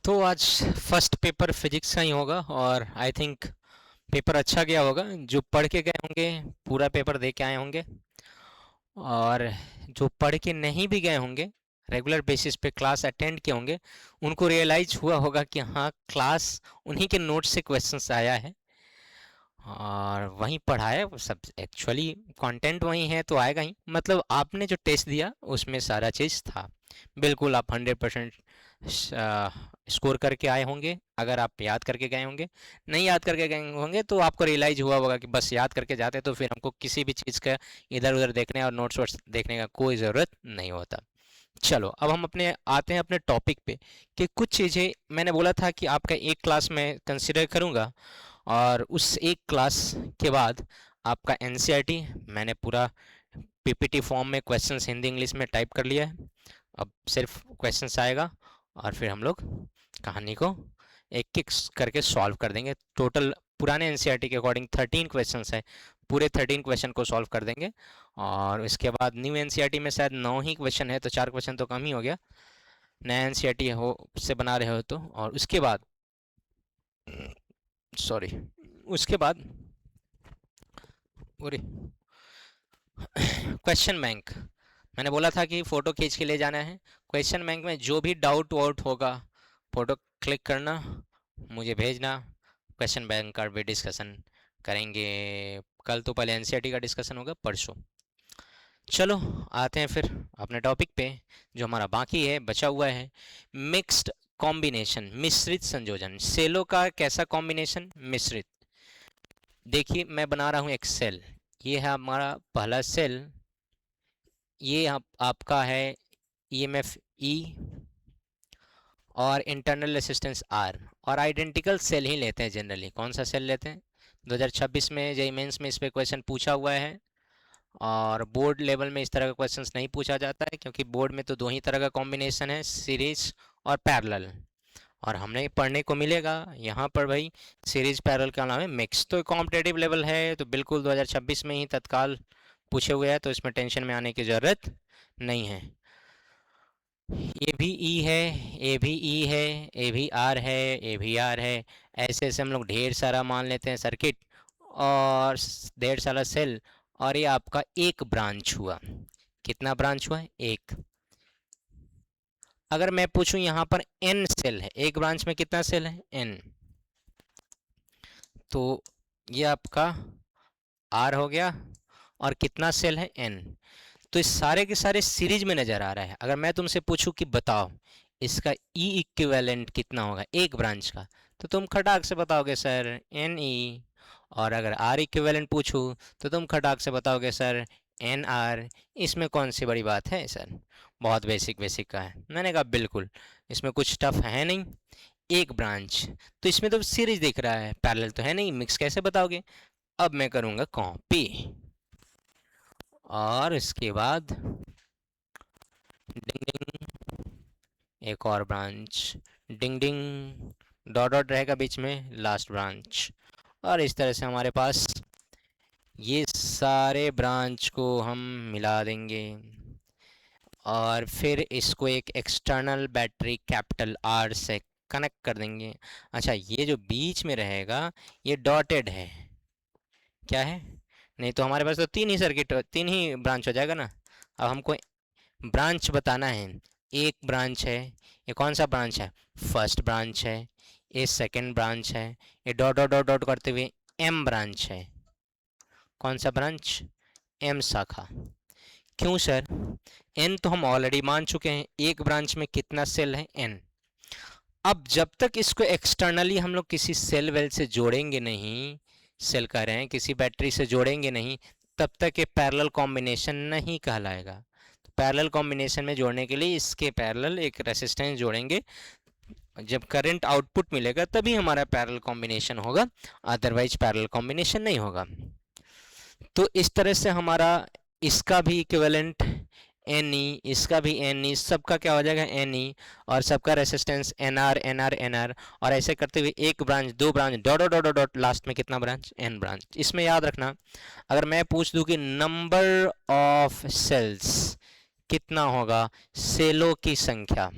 तो आज first paper physics का ही होगा और आई थिंक पेपर अच्छा गया होगा। जो पढ़ के गए होंगे पूरा पेपर दे के आए होंगे, और जो पढ़ के नहीं भी गए होंगे, रेगुलर बेसिस पे क्लास अटेंड किए होंगे, उनको रियलाइज हुआ होगा कि हाँ, क्लास उन्हीं के नोट से क्वेश्चंस आया है और वहीं पढ़ा है वो सब। एक्चुअली कंटेंट वही है तो आएगा ही, मतलब आपने जो टेस्ट दिया उसमें सारा चीज़ था। बिल्कुल आप 100% स्कोर करके आए होंगे अगर आप याद करके गए होंगे। नहीं याद करके गए होंगे तो आपको रियलाइज हुआ होगा कि बस याद करके जाते तो फिर हमको किसी भी चीज़ का इधर उधर देखने और नोट्स वोट्स देखने का कोई ज़रूरत नहीं होता। चलो अब हम अपने आते हैं अपने टॉपिक पे कि कुछ चीज़ें मैंने बोला था कि आपका एक क्लास में कंसिडर करूँगा, और उस एक क्लास के बाद आपका एनसीईआरटी मैंने पूरा पीपीटी फॉर्म में क्वेश्चंस हिंदी इंग्लिश में टाइप कर लिया है। अब सिर्फ क्वेश्चंस आएगा और फिर हम लोग कहानी को एक एक करके सॉल्व कर देंगे। टोटल पुराने एनसीईआरटी के अकॉर्डिंग 13 क्वेश्चंस है, पूरे 13 क्वेश्चन को सॉल्व कर देंगे। और इसके बाद न्यू एनसीईआरटी में शायद 9 ही क्वेश्चन है, तो 4 क्वेश्चन तो कम ही हो गया नया एनसीईआरटी हो से बना रहे हो तो। और उसके बाद सॉरी उसके बाद क्वेश्चन बैंक मैंने बोला था कि फ़ोटो खींच के ले जाना है। क्वेश्चन बैंक में जो भी डाउट वाउट होगा फ़ोटो क्लिक करना, मुझे भेजना। क्वेश्चन बैंक का भी डिस्कशन करेंगे कल। तो पहले एनसीईआरटी का डिस्कशन होगा परसों। चलो आते हैं फिर अपने टॉपिक पे जो हमारा बाकी है, बचा हुआ है। मिक्स्ड कॉम्बिनेशन, मिश्रित संयोजन। सेलों का कैसा कॉम्बिनेशन? मिश्रित। देखिए मैं बना रहा हूँ एक सेल, ये है हमारा पहला सेल, ये आपका है ईएमएफ ई और इंटरनल रेसिस्टेंस आर, और आइडेंटिकल सेल ही लेते हैं जनरली। कौन सा सेल लेते हैं? 2026 में जेईई मेंस में इस पे क्वेश्चन पूछा हुआ है, और बोर्ड लेवल में इस तरह का क्वेश्चंस नहीं पूछा जाता है क्योंकि बोर्ड में तो दो ही तरह का कॉम्बिनेशन है, सीरीज और पैरेलल। और हमने पढ़ने को मिलेगा यहाँ पर भाई सीरीज पैरेलल का नाम है मिक्स। तो कॉम्पिटेटिव लेवल है तो बिल्कुल 2026 में ही तत्काल पूछे हुए हैं, तो इसमें टेंशन में आने की ज़रूरत नहीं है। ए भी ई है, ए भी ई है, ए भी आर है, ए भी आर है। ऐसे ऐसे हम लोग ढेर सारा मान लेते हैं सर्किट और ढेर सारा सेल। और ये आपका एक ब्रांच हुआ। कितना ब्रांच हुआ? एक। अगर मैं पूछूं यहाँ पर एन सेल है, एक ब्रांच में कितना सेल है? एन। तो ये आपका आर हो गया, और कितना सेल है? एन। तो इस सारे के सारे सीरीज में नजर आ रहा है। अगर मैं तुमसे पूछूं कि बताओ इसका ई इक्विवेलेंट कितना होगा एक ब्रांच का, तो तुम खटाक से बताओगे सर एन ई। और अगर आर इक्विवेलेंट पूछूं तो तुम खटाक से बताओगे सर एन आर। इसमें कौन सी बड़ी बात है सर? बहुत बेसिक बेसिक का है। मैंने कहा बिल्कुल, इसमें कुछ टफ है नहीं। एक ब्रांच तो इसमें तो सीरीज दिख रहा है, पैरेलल तो है नहीं, मिक्स कैसे बताओगे? अब मैं करूंगा कॉपी, और इसके बाद डिंग डिंग एक और ब्रांच, डिंग डिंग डॉट डॉट रहेगा बीच में, लास्ट ब्रांच। और इस तरह से हमारे पास ये सारे ब्रांच को हम मिला देंगे, और फिर इसको एक एक्सटर्नल बैटरी कैपिटल आर से कनेक्ट कर देंगे। अच्छा, ये जो बीच में रहेगा ये डॉटेड है, क्या है? नहीं तो हमारे पास तो तीन ही सर्किट, तीन ही ब्रांच हो जाएगा ना। अब हमको ब्रांच बताना है। एक ब्रांच है, ये कौन सा ब्रांच है? फर्स्ट ब्रांच है। ये सेकंड ब्रांच है। ये डॉट डॉट डॉट डॉट करते हुए एम ब्रांच है। कौन सा ब्रांच? एम शाखा। क्यों सर? एन तो हम ऑलरेडी मान चुके हैं, एक ब्रांच में कितना सेल है? एन। अब जब तक इसको एक्सटर्नली हम लोग किसी सेल वेल से जोड़ेंगे नहीं, सेल कह रहे हैं किसी बैटरी से जोड़ेंगे नहीं, तब तक ये पैरेलल कॉम्बिनेशन नहीं कहलाएगा। तो पैरेलल कॉम्बिनेशन में जोड़ने के लिए इसके पैरेलल एक रेसिस्टेंस जोड़ेंगे। जब करंट आउटपुट मिलेगा तभी हमारा पैरेलल कॉम्बिनेशन होगा, अदरवाइज पैरेलल कॉम्बिनेशन नहीं होगा। तो इस तरह से हमारा इसका भी इक्विवेलेंट एन ई, इसका भी एन ई, सबका क्या हो जाएगा? N E. और सबका resistance N R N R N R. और ऐसे करते हुए एक ब्रांच, दो branch, dot dot dot dot, last में कितना ब्रांच? N branch. इसमें याद रखना, अगर मैं पूछ दूं कि नंबर ऑफ सेल्स कितना होगा, सेलों की संख्या,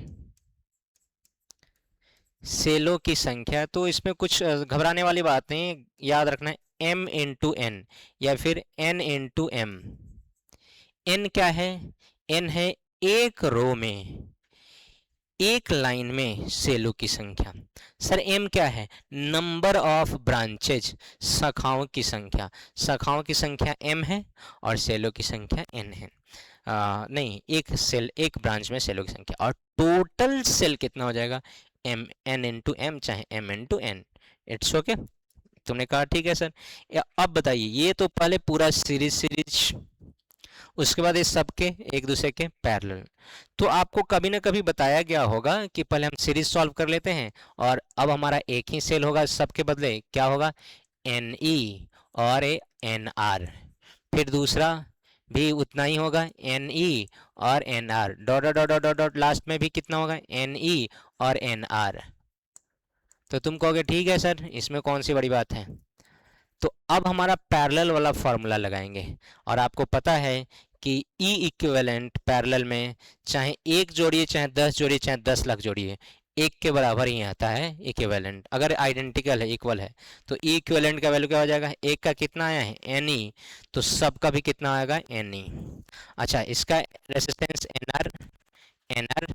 सेलों की संख्या, तो इसमें कुछ घबराने वाली बात नहीं, याद रखना है m इंटू एन या फिर n इंटू एम। n क्या है? n है एक रो में, एक लाइन में सेलों की संख्या। सर m क्या है? नंबर ऑफ ब्रांचेज, शाखाओं की संख्या। शाखाओं की संख्या m है और सेलों की संख्या n है। नहीं, एक सेल, एक ब्रांच में सेलों की संख्या, और टोटल सेल कितना हो जाएगा? m n इंटू एम, चाहे m into N. It's okay, तुमने कहा ठीक है सर। अब बताइए, ये तो पहले पूरा सीरीज, उसके बाद इस सब के एक दूसरे के पैरेलल। तो आपको कभी ना कभी बताया गया होगा कि पहले हम सीरीज सॉल्व कर लेते हैं, और अब हमारा एक ही सेल होगा, सब के बदले क्या होगा? एन ई और एन आर। फिर दूसरा भी उतना ही होगा, एन ई और N R, dot dot dot dot dot, last में भी कितना होगा? एन ई और एन आर। तो तुम कहोगे ठीक है सर, इसमें कौन सी बड़ी बात है। तो अब हमारा पैरेलल वाला फॉर्मूला लगाएंगे, और आपको पता है कि ई इक्विवेलेंट पैरेलल में चाहे एक जोड़िए, चाहे 10 जोड़िए, चाहे 10 लाख जोड़िए, एक के बराबर ही आता है इक्विवेलेंट। अगर आइडेंटिकल है, इक्वल है, तो ई इक्विवेलेंट का वैल्यू क्या हो जाएगा? एक का कितना आया है? एन ई, तो सब का भी कितना आएगा? N E. अच्छा, इसका resistance N R, N R,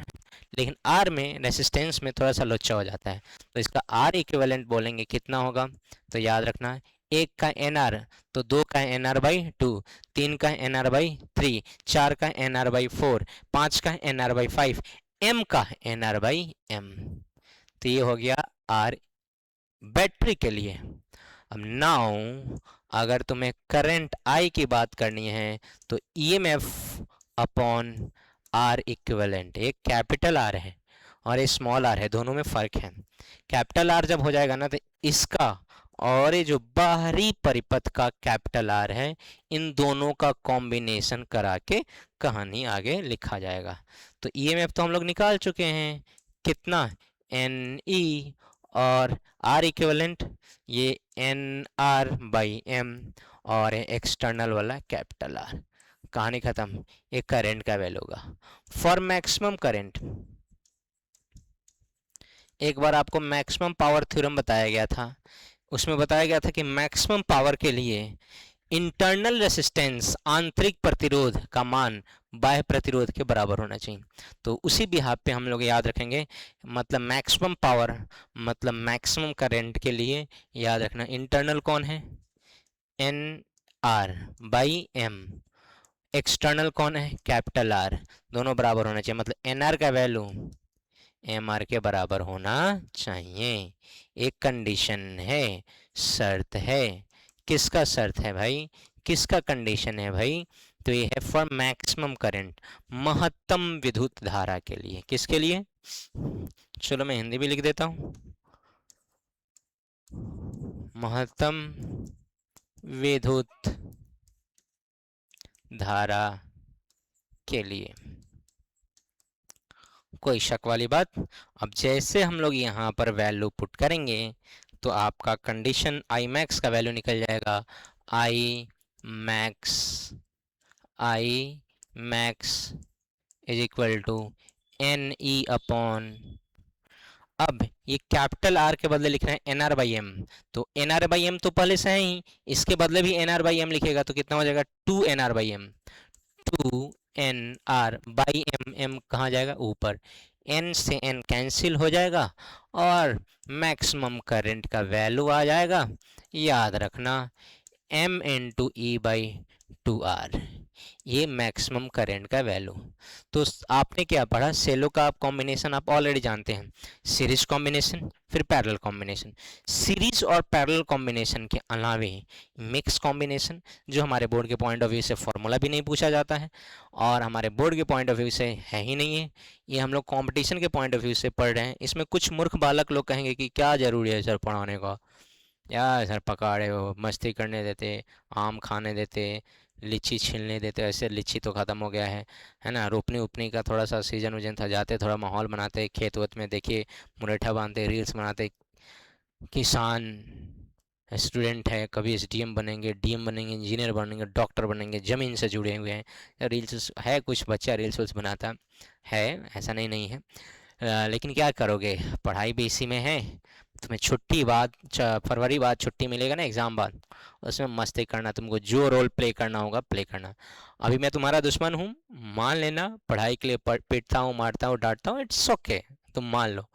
लेकिन आर में रेसिस्टेंस में थोड़ा सा लोचा हो जाता है, तो इसका आर इक्विवेलेंट बोलेंगे कितना होगा? तो याद रखना, एक का एन आर तो दो का एन आर बाई टू, तीन का एन आर बाई थ्री, चार का एन आर बाई फोर, पाँच का N R by five, M का एन आर बाई एम। तो ये हो गया आर बैटरी के लिए। अब नाउ अगर तुम्हें करंट आई की बात करनी है, तो ईएमएफ अपॉन आर इक्विवेलेंट, एक कैपिटल आर है और एक स्मॉल आर है, दोनों में फर्क है। कैपिटल आर जब हो जाएगा ना, तो इसका और ये जो बाहरी परिपथ का कैपिटल आर है, इन दोनों का कॉम्बिनेशन करा के कहानी आगे लिखा जाएगा। तो ईएमएफ तो हम लोग निकाल चुके हैं, कितना? एन ई और आर इक्विवेलेंट, ये एन आर बाई एम, और एक्सटर्नल वाला कैपिटल आर। कहानी खत्म। एक करंट का वैल्यू होगा फॉर मैक्सिमम करंट। एक बार आपको मैक्सिमम पावर थ्योरम बताया गया था, उसमें बताया गया था कि मैक्सिमम पावर के लिए इंटरनल रेसिस्टेंस, आंतरिक प्रतिरोध का मान बाह्य प्रतिरोध के बराबर होना चाहिए। तो उसी बिहाफ पे हम लोग याद रखेंगे, मतलब मैक्सिमम पावर मतलब मैक्सिमम करंट के लिए याद रखना, इंटरनल कौन है? N R by M, external कौन है? Capital R. दोनों बराबर होना चाहिए, मतलब एन आर का वैल्यू एम आर के बराबर होना चाहिए। एक कंडीशन है, शर्त है। किसका शर्त है भाई? किसका कंडीशन है भाई? तो ये है फॉर मैक्सिमम करंट, महत्तम विद्युत धारा के लिए। किसके लिए? चलो मैं हिंदी भी लिख देता हूँ, महत्तम विद्युत धारा के लिए। कोई शक वाली बात? अब जैसे हम लोग यहाँ पर वैल्यू पुट करेंगे, तो आपका कंडीशन आई मैक्स का वैल्यू निकल जाएगा, I max, I max is equal to N E upon, अब ये कैपिटल आर के बदले लिख रहे हैं एन आर बाई एम, तो एन आर बाई एम तो पहले से है ही, इसके बदले भी एन आर बाई एम लिखेगा, तो कितना हो जाएगा? Two N R by M, two N R by M, M कहाँ जाएगा? ऊपर, एन से एन कैंसिल हो जाएगा और मैक्सिमम करंट का वैल्यू आ जाएगा। याद रखना, M into E by two R, ये मैक्सिमम करंट का वैल्यू। तो आपने क्या पढ़ा? सेलो का आप कॉम्बिनेशन आप ऑलरेडी जानते हैं, सीरीज कॉम्बिनेशन फिर पैरेलल कॉम्बिनेशन। सीरीज और पैरेलल कॉम्बिनेशन के अलावे मिक्स कॉम्बिनेशन, जो हमारे बोर्ड के पॉइंट ऑफ व्यू से फॉर्मूला भी नहीं पूछा जाता है और हमारे बोर्ड के पॉइंट ऑफ व्यू से है ही नहीं है, ये हम लोग कॉम्पिटिशन के पॉइंट ऑफ व्यू से पढ़ रहे हैं। इसमें कुछ मूर्ख बालक लोग कहेंगे कि क्या ज़रूरी है सर पढ़ाने का, यार सर पकाड़े हो, मस्ती करने देते, आम खाने देते, लीची छीलने देते। ऐसे लीची तो ख़त्म हो गया है ना। रोपनी उपनी का थोड़ा सा सीजन वजन था, जाते थोड़ा माहौल बनाते, खेत वेत में देखिए मुरेठा बांधते, रील्स बनाते। किसान स्टूडेंट है, कभी एसडीएम बनेंगे, डीएम बनेंगे, इंजीनियर बनेंगे, डॉक्टर बनेंगे, ज़मीन से जुड़े हुए हैं। रील्स है, कुछ बच्चा रील्स वील्स बनाता है, ऐसा नहीं है। लेकिन क्या करोगे, पढ़ाई भी इसी में है। तुम्हें छुट्टी बाद फरवरी बाद छुट्टी मिलेगा ना एग्ज़ाम बाद, उसमें मस्ती करना, तुमको जो रोल प्ले करना होगा प्ले करना। अभी मैं तुम्हारा दुश्मन हूँ, मान लेना, पढ़ाई के लिए पीटता हूँ, मारता हूँ, डांटता हूँ, इट्स ओके, तुम मान लो।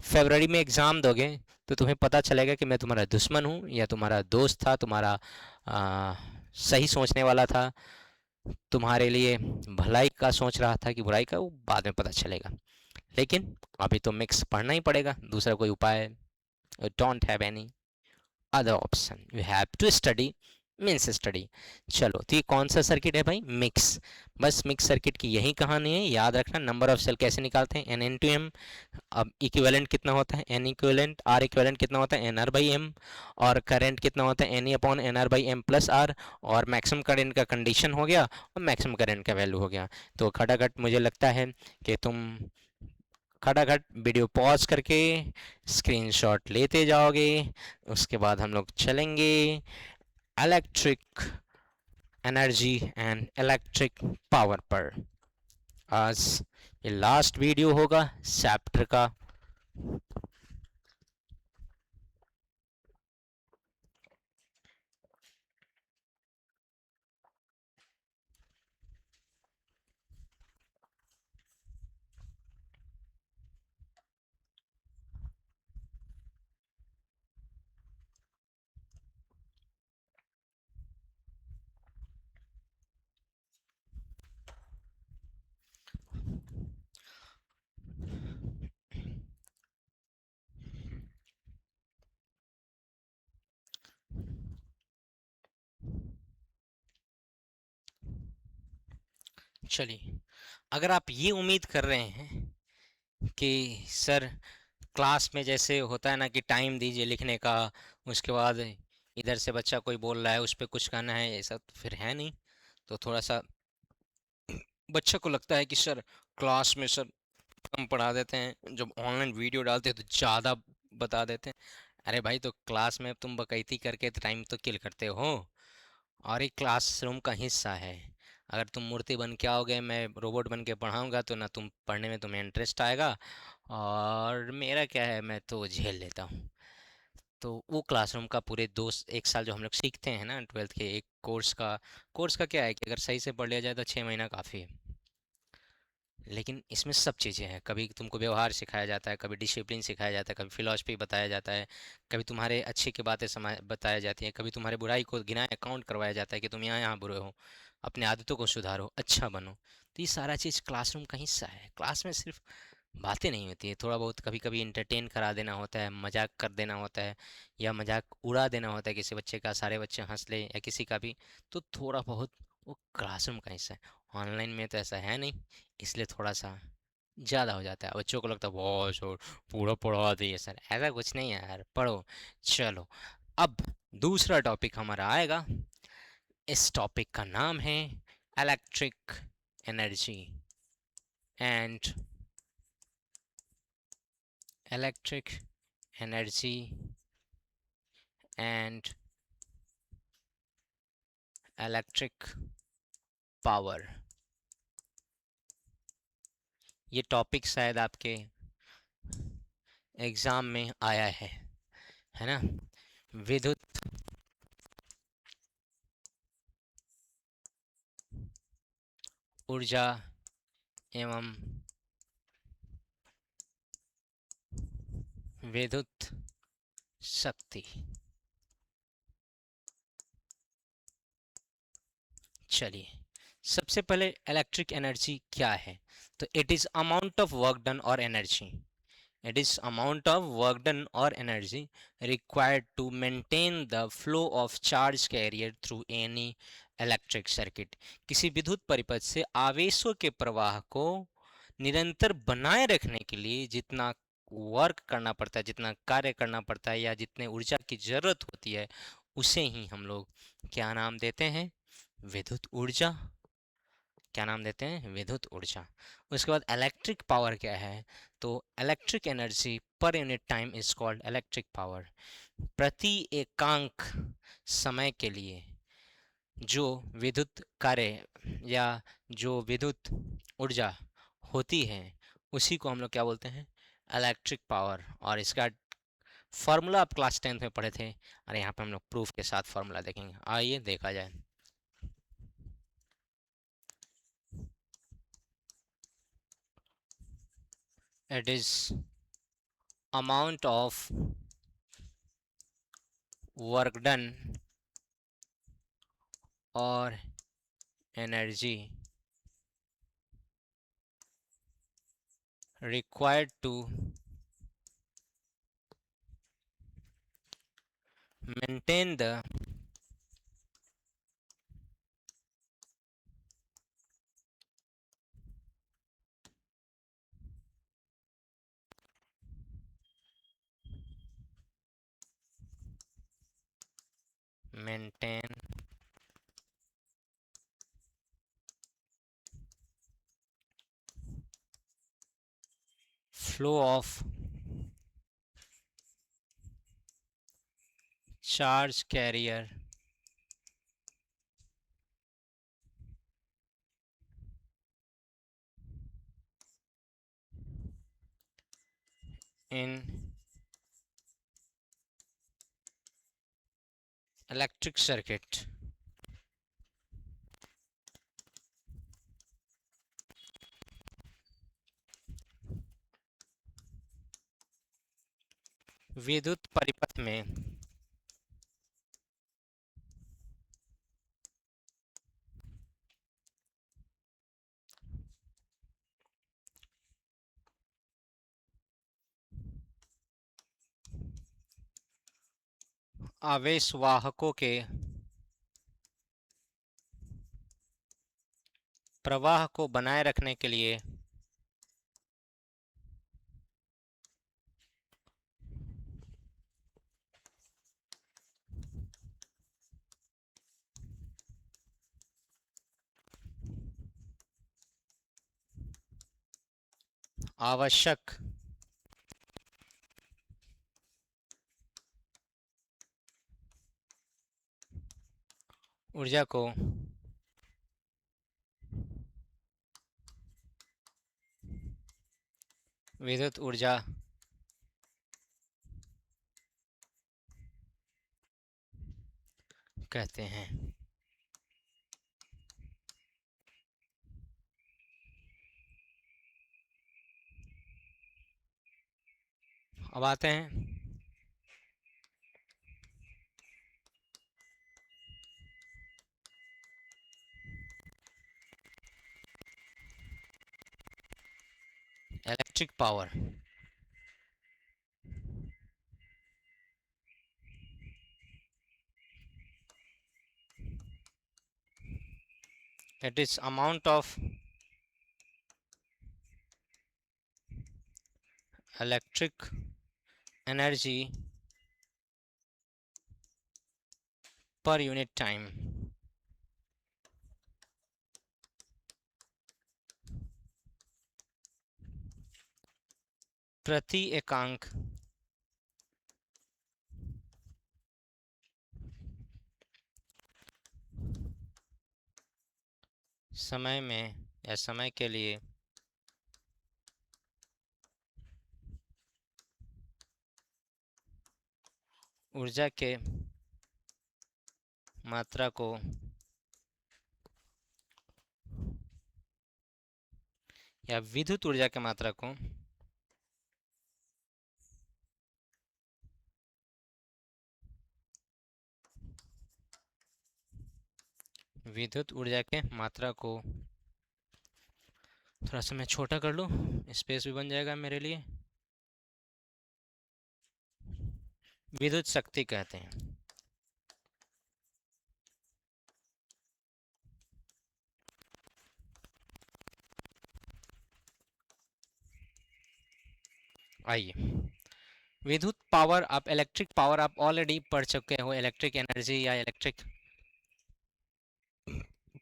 फरवरी में एग्ज़ाम दोगे तो तुम्हें पता चलेगा कि मैं तुम्हारा दुश्मन हूँ या तुम्हारा दोस्त था, तुम्हारा आ, सही सोचने वाला था, तुम्हारे लिए भलाई का सोच रहा था कि बुराई का, वो बाद में पता चलेगा। लेकिन अभी तो मिक्स पढ़ना ही पड़ेगा, दूसरा कोई उपाय don't have any other option, you have to study, means study. चलो तो ये कौन सा सर्किट है भाई, मिक्स। बस मिक्स सर्किट की यही कहानी है, याद रखना। नंबर ऑफ सेल कैसे निकालते हैं, एन इन टू एम। अब इक्विवेलेंट कितना होता है, एन इक्विवेलेंट, आर इक्विवेलेंट कितना होता है, एन आर बाई एम। और करंट कितना होता है, N E upon N R by M plus R. और मैक्सिमम करंट का कंडीशन हो गया और मैक्सिमम करंट का वैल्यू हो गया। तो खटाखट मुझे लगता है कि तुम खटाखट वीडियो पॉज करके स्क्रीनशॉट लेते जाओगे। उसके बाद हम लोग चलेंगे electric energy and electric power पर। आज ये लास्ट वीडियो होगा चैप्टर का। चलिए, अगर आप ये उम्मीद कर रहे हैं कि सर क्लास में जैसे होता है ना कि टाइम दीजिए लिखने का, उसके बाद इधर से बच्चा कोई बोल रहा है उस पर कुछ करना है, ऐसा तो फिर है नहीं। तो थोड़ा सा बच्चे को लगता है कि सर क्लास में सर कम पढ़ा देते हैं, जब ऑनलाइन वीडियो डालते हैं तो ज़्यादा बता देते हैं। अरे भाई, तो क्लास में तुम बकैती करके टाइम तो किल करते हो, और एक क्लासरूम का हिस्सा है। अगर तुम मूर्ति बन के आओगे, मैं रोबोट बन के पढ़ाऊँगा, तो ना तुम पढ़ने में तुम्हें इंटरेस्ट आएगा, और मेरा क्या है, मैं तो झेल लेता हूँ। तो वो क्लासरूम का पूरे 1 साल जो हम लोग सीखते हैं ना 12th के एक कोर्स का क्या है कि अगर सही से पढ़ लिया जाए तो 6 महीना काफ़ी है। लेकिन इसमें सब चीज़ें हैं, कभी तुमको व्यवहार सिखाया जाता है, कभी डिसिप्लिन सिखाया जाता है, कभी फिलॉसफी बताया जाता है, कभी तुम्हारे अच्छे की बातें समा बताई जाती हैं, कभी तुम्हारे बुराई को गिनाया काउंट करवाया जाता है कि तुम यहाँ यहाँ बुरे हो, अपने आदतों को सुधारो, अच्छा बनो। तो ये सारा चीज़ क्लासरूम का हिस्सा है। क्लास में सिर्फ बातें नहीं होती है, थोड़ा बहुत कभी कभी इंटरटेन करा देना होता है, मजाक कर देना होता है, या मजाक उड़ा देना होता है किसी बच्चे का, सारे बच्चे हंस ले या किसी का भी, तो थोड़ा बहुत वो क्लासरूम का हिस्सा है। ऑनलाइन में तो ऐसा है नहीं, इसलिए थोड़ा सा ज़्यादा हो जाता है, बच्चों को लगता है बहुत सर पूरा पढ़ा दिए सर, ऐसा कुछ नहीं है यार, पढ़ो। चलो, अब दूसरा टॉपिक हमारा आएगा। इस टॉपिक का नाम है electric energy and electric energy and electric power. ये टॉपिक शायद आपके एग्ज़ाम में आया है ना। विद्युत ऊर्जा एवं विद्युत शक्ति। चलिए, सबसे पहले इलेक्ट्रिक एनर्जी क्या है। तो it is amount of work done और energy, it is amount of work done or energy required to maintain the flow of charge carrier through any electric circuit। किसी विद्युत परिपथ से आवेशों के प्रवाह को निरंतर बनाए रखने के लिए जितना वर्क करना पड़ता है, जितना कार्य करना पड़ता है, या जितने ऊर्जा की जरूरत होती है, उसे ही हम लोग क्या नाम देते हैं, विद्युत ऊर्जा। क्या नाम देते हैं, विद्युत ऊर्जा। उसके बाद इलेक्ट्रिक पावर क्या है, तो electric energy per unit time is called electric power. प्रति एकांक समय के लिए जो विद्युत कार्य या जो विद्युत ऊर्जा होती है, उसी को हम लोग क्या बोलते हैं, इलेक्ट्रिक पावर। और इसका फार्मूला आप क्लास 10th में पढ़े थे, और यहाँ पे हम लोग प्रूफ के साथ फार्मूला देखेंगे। आइए देखा जाए। It is amount of work done और energy required to maintain the maintain flow of charge carrier in electric circuit। विद्युत परिपथ में आवेश वाहकों के प्रवाह को बनाए रखने के लिए आवश्यक ऊर्जा को विद्युत ऊर्जा कहते हैं। अब आते हैं electric power. It is amount of electric energy per unit time. प्रति एकांक समय में या समय के लिए ऊर्जा के मात्रा को या विद्युत ऊर्जा की मात्रा को विद्युत ऊर्जा के मात्रा को थोड़ा सा मैं छोटा कर लूँ, स्पेस भी बन जाएगा मेरे लिए। विद्युत शक्ति कहते हैं। आइए, विद्युत पावर, आप इलेक्ट्रिक पावर आप ऑलरेडी पढ़ चुके हो। इलेक्ट्रिक एनर्जी या इलेक्ट्रिक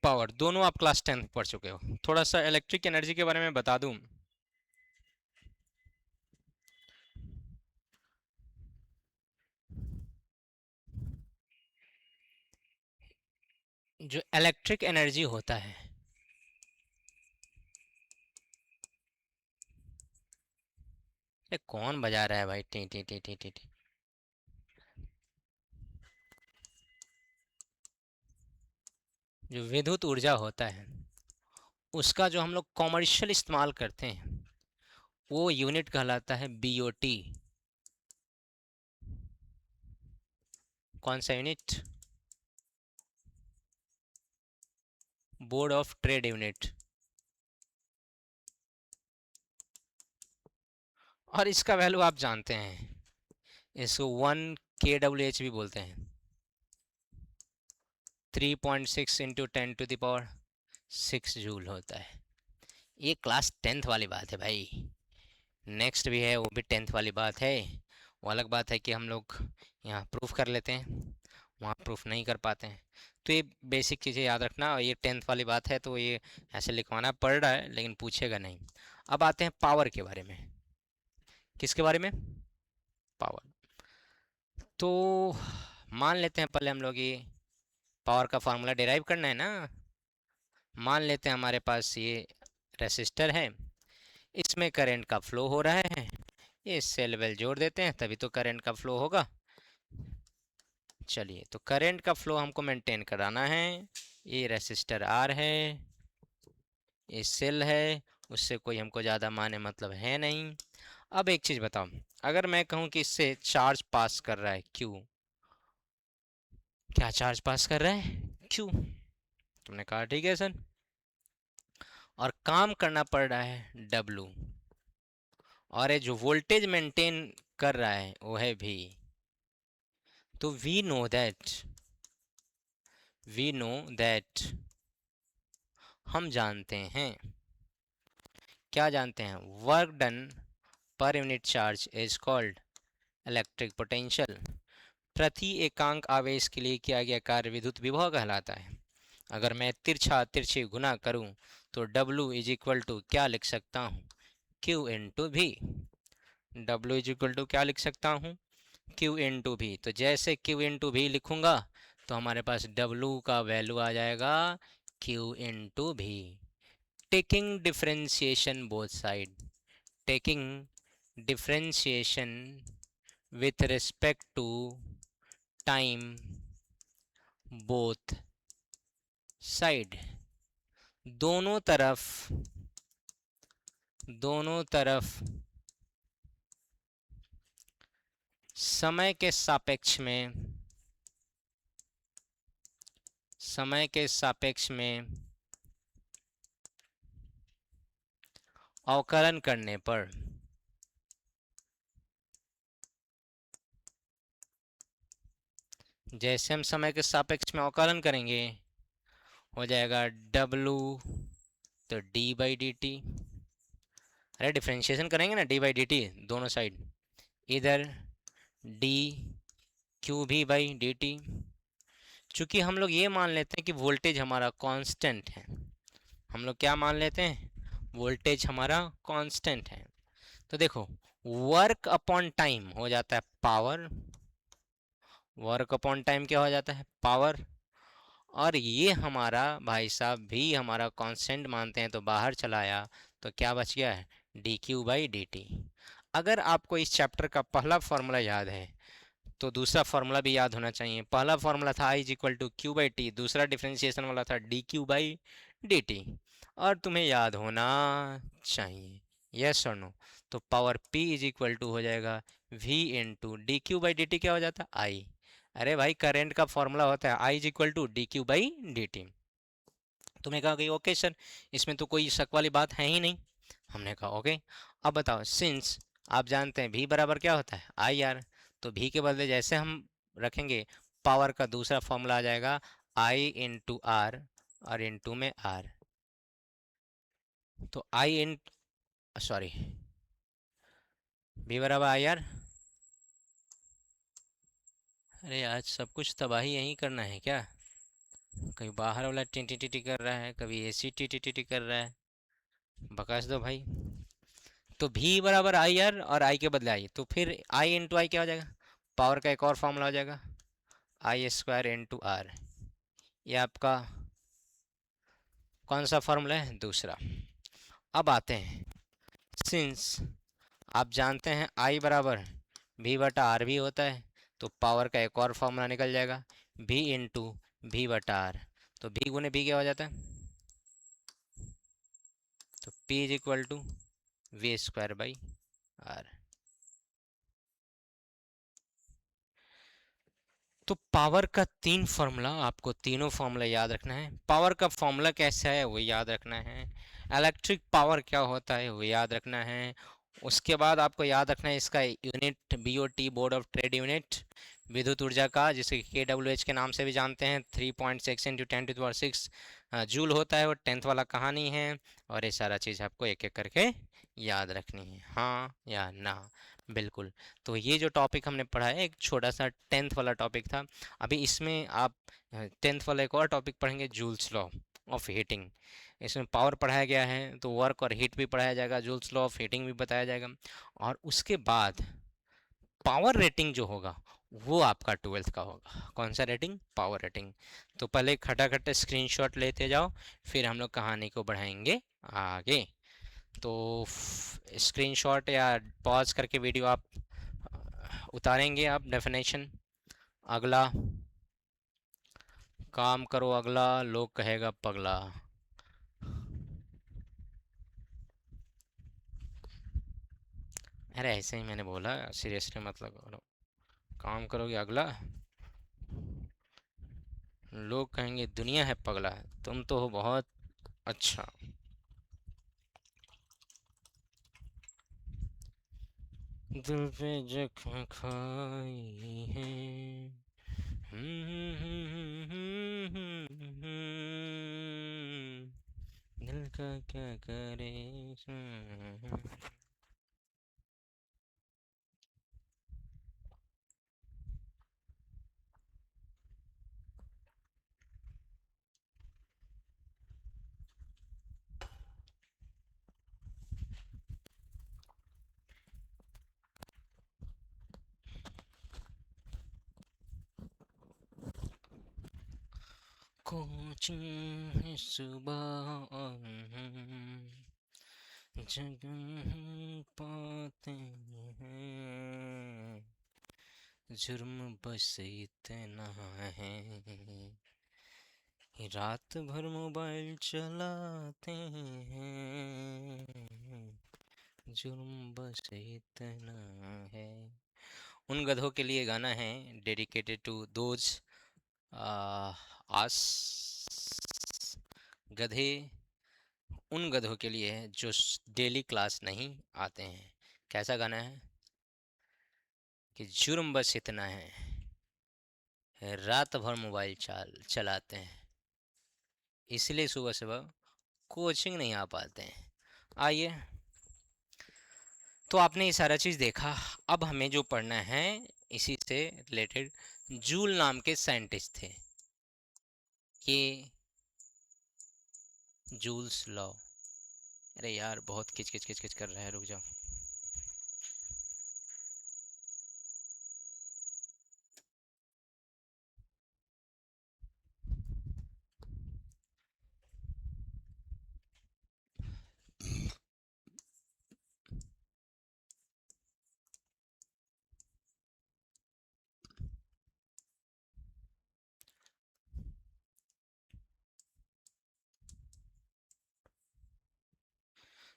पावर दोनों आप क्लास 10 पढ़ चुके हो। थोड़ा सा इलेक्ट्रिक एनर्जी के बारे में बता दूं। जो इलेक्ट्रिक एनर्जी होता है अरे कौन बजा रहा है भाई, T T T T T T. जो विद्युत ऊर्जा होता है उसका जो हम लोग कॉमर्शियल इस्तेमाल करते हैं वो यूनिट कहलाता है बीओटी। कौन सा unit? Board of trade unit. और इसका वैल्यू आप जानते हैं, इसको 1 kWh भी बोलते हैं। 3.6 इंटू 10⁻⁶ जूल होता है। ये क्लास 10th वाली बात है भाई। नेक्स्ट भी है, वो भी 10th वाली बात है। वो अलग बात है कि हम लोग यहाँ प्रूफ कर लेते हैं, वहाँ प्रूफ नहीं कर पाते हैं। तो ये बेसिक चीज़ें याद रखना, और ये 10th वाली बात है तो ये ऐसे लिखवाना पड़ रहा है लेकिन पूछेगा नहीं। अब आते हैं पावर के बारे में। किसके बारे में? पावर। तो मान लेते हैं पहले हम लोग ये पावर का फार्मूला डिराइव करना है ना। मान लेते हैं हमारे पास ये रेसिस्टर है, इसमें करंट का फ्लो हो रहा है। ये सेल वेल जोड़ देते हैं तभी तो करंट का फ्लो होगा। चलिए, तो करंट का फ्लो हमको मेंटेन कराना है। ये रेसिस्टर आर है, ये सेल है, उससे कोई हमको ज़्यादा माने मतलब है नहीं। अब एक चीज़ बताओ, अगर मैं कहूँ कि इससे चार्ज पास कर रहा है क्यू, क्या चार्ज पास कर रहा है? क्यू। तुमने कहा ठीक है सर। और काम करना पड़ रहा है डब्लू, और ये जो वोल्टेज मेंटेन कर रहा है वो है वी। तो वी नो दैट हम जानते हैं, क्या जानते हैं? Work done per unit charge is called electric potential. प्रति एकांक आवेश के लिए किया गया कार्य विद्युत विभव कहलाता है। अगर मैं तिरछा तिरछी गुना करूं तो W इज इक्वल टू क्या लिख सकता हूं? Q इंटू भी। W इज इक्वल टू क्या लिख सकता हूं? Q इंटू भी। तो जैसे Q इंटू भी लिखूंगा तो हमारे पास W का वैल्यू आ जाएगा Q इंटू भी। Taking differentiation both side, taking differentiation with respect to time both side, दोनों तरफ, दोनों तरफ समय के सापेक्ष में, समय के सापेक्ष में अवकलन करने पर, जैसे हम समय के सापेक्ष में अवकलन करेंगे हो जाएगा W तो d/dt। अरे डिफ्रेंशिएशन करेंगे ना, d/dt दोनों साइड, इधर d Q/dt। चूंकि हम लोग ये मान लेते हैं कि वोल्टेज हमारा कांस्टेंट है, हम लोग क्या मान लेते हैं? वोल्टेज हमारा कांस्टेंट है। तो देखो, वर्क अपॉन टाइम हो जाता है पावर, वर्क अपॉन टाइम क्या हो जाता है? पावर। और ये हमारा भाई साहब भी हमारा कांस्टेंट मानते हैं तो बाहर चला आया, तो क्या बच गया है? dQ/dt। अगर आपको इस चैप्टर का पहला फॉर्मूला याद है तो दूसरा फॉर्मूला भी याद होना चाहिए। पहला फॉर्मूला था I is equal to Q by T, दूसरा डिफ्रेंशिएशन वाला था dQ/dt। और तुम्हें याद होना चाहिए, यस और नो। तो power P is equal to हो जाएगा V इंटू dQ/dt। क्या हो जाता है? I। अरे भाई, करंट का फॉर्मूला होता है I is equal to dQ/dt। तुमने कहा कि ओके सर, इसमें तो कोई शक वाली बात है ही नहीं। हमने कहा ओके। अब बताओ, सिंस आप जानते हैं भी बराबर क्या होता है? IR। तो भी के बदले जैसे हम रखेंगे, पावर का दूसरा फॉर्मूला आ जाएगा I इंटू आर, और इंटू में आर। तो I इन सॉरी, भी बराबर IR। अरे आज सब कुछ तबाही यहीं करना है क्या? कभी बाहर वाला टी टी टी कर रहा है, कभी AC टी टी टी कर रहा है। बकवास दो भाई। तो भी बराबर IR, और I के बदले आई, तो फिर I इंटू आई क्या हो जाएगा? पावर का एक और फॉर्मूला हो जाएगा I² इंटू आर। ये आपका कौन सा फॉर्मूला है? दूसरा। अब आते हैं, सिंस आप जानते हैं आई बराबर भी बटा आर भी होता है, तो पावर का एक और फॉर्मूला निकल जाएगा, भी इंटू भी बटा आर। तो भी गुने भी क्या हो जाता है, तो P is equal to V square by R. तो पावर का तीन फॉर्मूला, आपको तीनों फॉर्मूला याद रखना है। पावर का फॉर्मूला कैसा है वो याद रखना है, इलेक्ट्रिक पावर क्या होता है वो याद रखना है। उसके बाद आपको याद रखना है इसका unit, BOT, board of trade unit, विद्युत ऊर्जा का, जिसे KWH के नाम से भी जानते हैं, 3.6 इंटू 10⁻6 जूल होता है, वो 10th वाला कहानी है। और ये सारा चीज़ आपको एक एक करके याद रखनी है, हाँ या ना, बिल्कुल। तो ये जो टॉपिक हमने पढ़ा है एक छोटा सा 10th वाला टॉपिक था। अभी इसमें आप 10th वाला एक और टॉपिक पढ़ेंगे, जूल्स लॉ ऑफ हीटिंग। इसमें पावर पढ़ाया गया है, तो वर्क और हीट भी पढ़ाया जाएगा, जूल्स लॉ ऑफ हीटिंग भी बताया जाएगा। और उसके बाद पावर रेटिंग जो होगा वो आपका 12th का होगा। कौन सा रेटिंग, पावर रेटिंग। तो पहले खटाखट स्क्रीनशॉट लेते जाओ, फिर हम लोग कहानी को बढ़ाएंगे आगे। तो स्क्रीनशॉट या पॉज करके वीडियो आप उतारेंगे आप डेफिनेशन। अगला काम करो, अगला लोग कहेगा पगला। अरे ऐसे ही मैंने बोला, सीरियसली मतलब करो। काम करोगे अगला, लोग कहेंगे दुनिया है पगला, तुम तो हो बहुत अच्छा। दिल पे जख्म खाई है। दिल का क्या करे। कोचिंग है सुबह जगह पाते हैं, जुर्म बस इतना है, रात भर मोबाइल चलाते हैं, जुर्म बस इतना है। उन गधों के लिए गाना है, डेडिकेटेड टू दोज आस, गधे उन गधों के लिए है जो डेली क्लास नहीं आते हैं। कैसा गाना है कि जुर्म बस इतना है, रात भर मोबाइल चलाते हैं, इसलिए सुबह सुबह कोचिंग नहीं आ पाते हैं। आइए, तो आपने ये सारा चीज़ देखा। अब हमें जो पढ़ना है इसी से रिलेटेड, जूल नाम के साइंटिस्ट थे ये, जूल्स लॉ। अरे यार बहुत किच किच किच किच कर रहा है, रुक जाओ।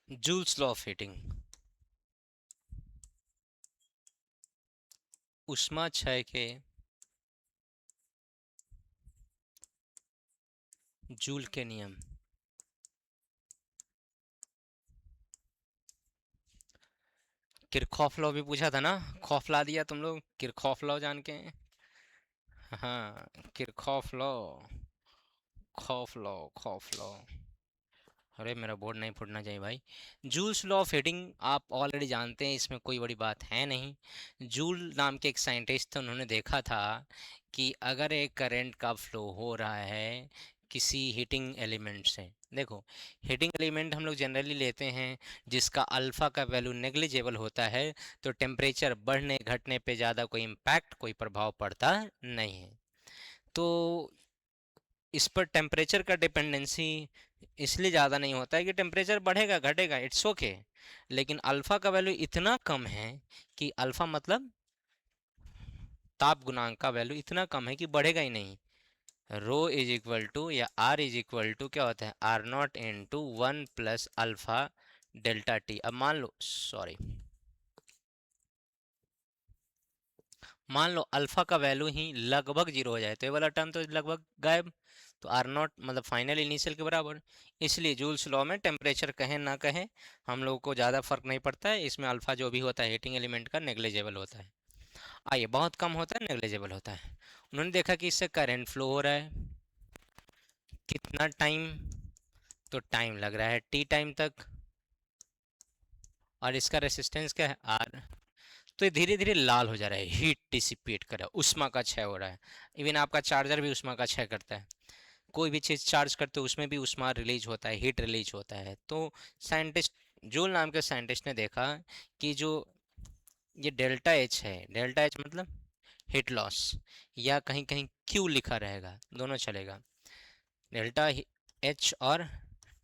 जूल्स लॉ ऑफ हीटिंग, उष्मा क्षय के जूल के नियम। किरखॉफ लॉ भी पूछा था ना, खौफला दिया तुम लोग, किरखॉफ लॉ जान के। हाँ, किरखॉफ लॉ, खौफ लॉ, खौफ लॉ। अरे मेरा बोर्ड नहीं फूटना चाहिए भाई। जूल्स लॉ ऑफ हीटिंग आप ऑलरेडी जानते हैं, इसमें कोई बड़ी बात है नहीं। जूल नाम के एक साइंटिस्ट थे, उन्होंने देखा था कि अगर एक करंट का फ्लो हो रहा है किसी हीटिंग एलिमेंट से, देखो हीटिंग एलिमेंट हम लोग जनरली लेते हैं जिसका अल्फ़ा का वैल्यू नेग्लिजिबल होता है, तो टेम्परेचर बढ़ने घटने पे ज़्यादा कोई इम्पैक्ट, कोई प्रभाव पड़ता नहीं है। तो इस पर टेम्परेचर का डिपेंडेंसी इसलिए ज़्यादा नहीं होता है कि टेम्परेचर बढ़ेगा घटेगा, इट्स ओके, लेकिन अल्फा का वैल्यू इतना कम है कि अल्फा मतलब ताप गुणांक का वैल्यू इतना कम है कि बढ़ेगा ही नहीं। रो इज इक्वल टू या आर इज इक्वल टू क्या होता है, R naught into 1 + alpha delta T. अब मान लो, सॉरी, मान लो अल्फा का वैल्यू ही लगभग जीरो हो जाए तो ये वाला टर्म तो लगभग गायब। तो आर नॉट मतलब फाइनल इनिशियल के बराबर। इसलिए जूल्स लॉ में टेम्परेचर कहें ना कहें हम लोगों को ज़्यादा फर्क नहीं पड़ता है, इसमें अल्फा जो भी होता है हीटिंग एलिमेंट का नेग्लिजिबल होता है। आइए, बहुत कम होता है, नेग्लिजिबल होता है। उन्होंने देखा कि इससे करंट फ्लो हो रहा है, कितना टाइम, तो टाइम लग रहा है टी टाइम तक, और इसका रेसिस्टेंस क्या है, आर। तो ये धीरे धीरे लाल हो जा रहा है, हीट डिसिपेट कर रहा है, उष्मा का क्षय हो रहा है। इवन आपका चार्जर भी उष्मा का क्षय करता है, कोई भी चीज़ चार्ज करते हो उसमें भी उष्मा रिलीज होता है, हीट रिलीज होता है। तो साइंटिस्ट, जूल नाम के साइंटिस्ट ने देखा कि जो ये डेल्टा एच है, डेल्टा एच मतलब हीट लॉस, या कहीं कहीं क्यू लिखा रहेगा, दोनों चलेगा, डेल्टा एच और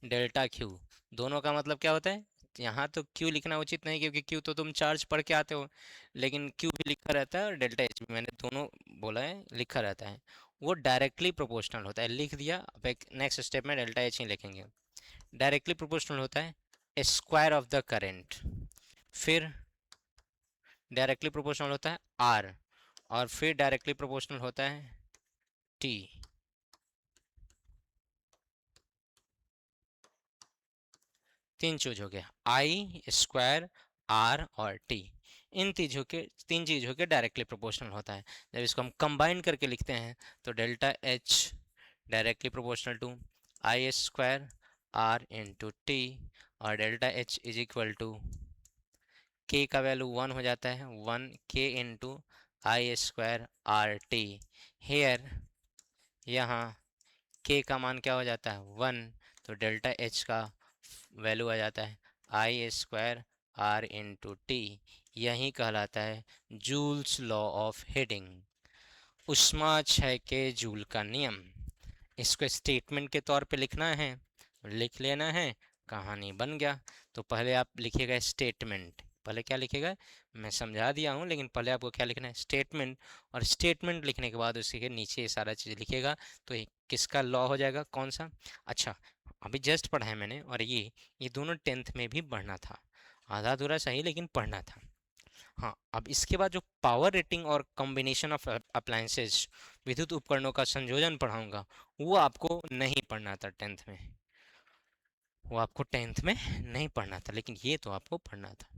डेल्टा क्यू, दोनों का मतलब क्या होता है। यहाँ तो क्यू लिखना उचित नहीं क्योंकि क्यू तो तुम चार्ज पढ़ के आते हो, लेकिन क्यू भी लिखा रहता है और डेल्टा एच भी, मैंने दोनों बोला है, लिखा रहता है। वो डायरेक्टली प्रोपोर्शनल होता है, लिख दिया। अब एक नेक्स्ट स्टेप में डेल्टा एच ही लिखेंगे। डायरेक्टली प्रोपोर्शनल होता है स्क्वायर ऑफ द करेंट, फिर डायरेक्टली प्रोपोर्शनल होता है आर, और फिर डायरेक्टली प्रोपोर्शनल होता है टी। तीन चीज हो गया, आई स्क्वायर, आर और टी। इन तीन चीजों के डायरेक्टली प्रोपोर्शनल होता है। जब इसको हम कंबाइन करके लिखते हैं तो delta H directly proportional to I square R into T, और delta H is equal to K का वैल्यू 1 हो जाता है, 1 k into I square R T. Here, यहाँ के का मान क्या हो जाता है, 1, तो डेल्टा एच का वैल्यू आ जाता है आई स्क्वायर आर इंटू टी। यही कहलाता है जूल्स लॉ ऑफ हीटिंग, उष्मा क्षय के जूल का नियम। इसको स्टेटमेंट के तौर पे लिखना है, लिख लेना है, कहानी बन गया। तो पहले आप लिखिएगा स्टेटमेंट, पहले क्या लिखेगा, मैं समझा दिया हूँ, लेकिन पहले आपको क्या लिखना है, स्टेटमेंट। और स्टेटमेंट लिखने के बाद उसके नीचे ये सारा चीज़ लिखेगा। तो ये किसका लॉ हो जाएगा, कौन सा, अच्छा, अभी जस्ट पढ़ा है मैंने, और ये दोनों 10th में भी पढ़ना था, आधा अधूरा सही लेकिन पढ़ना था। हाँ, अब इसके बाद जो पावर रेटिंग और कॉम्बिनेशन ऑफ अप्लायंसेस, विद्युत उपकरणों का संयोजन पढ़ाऊंगा, वो आपको नहीं पढ़ना था 10th में, वो आपको 10th में नहीं पढ़ना था, लेकिन ये तो आपको पढ़ना था।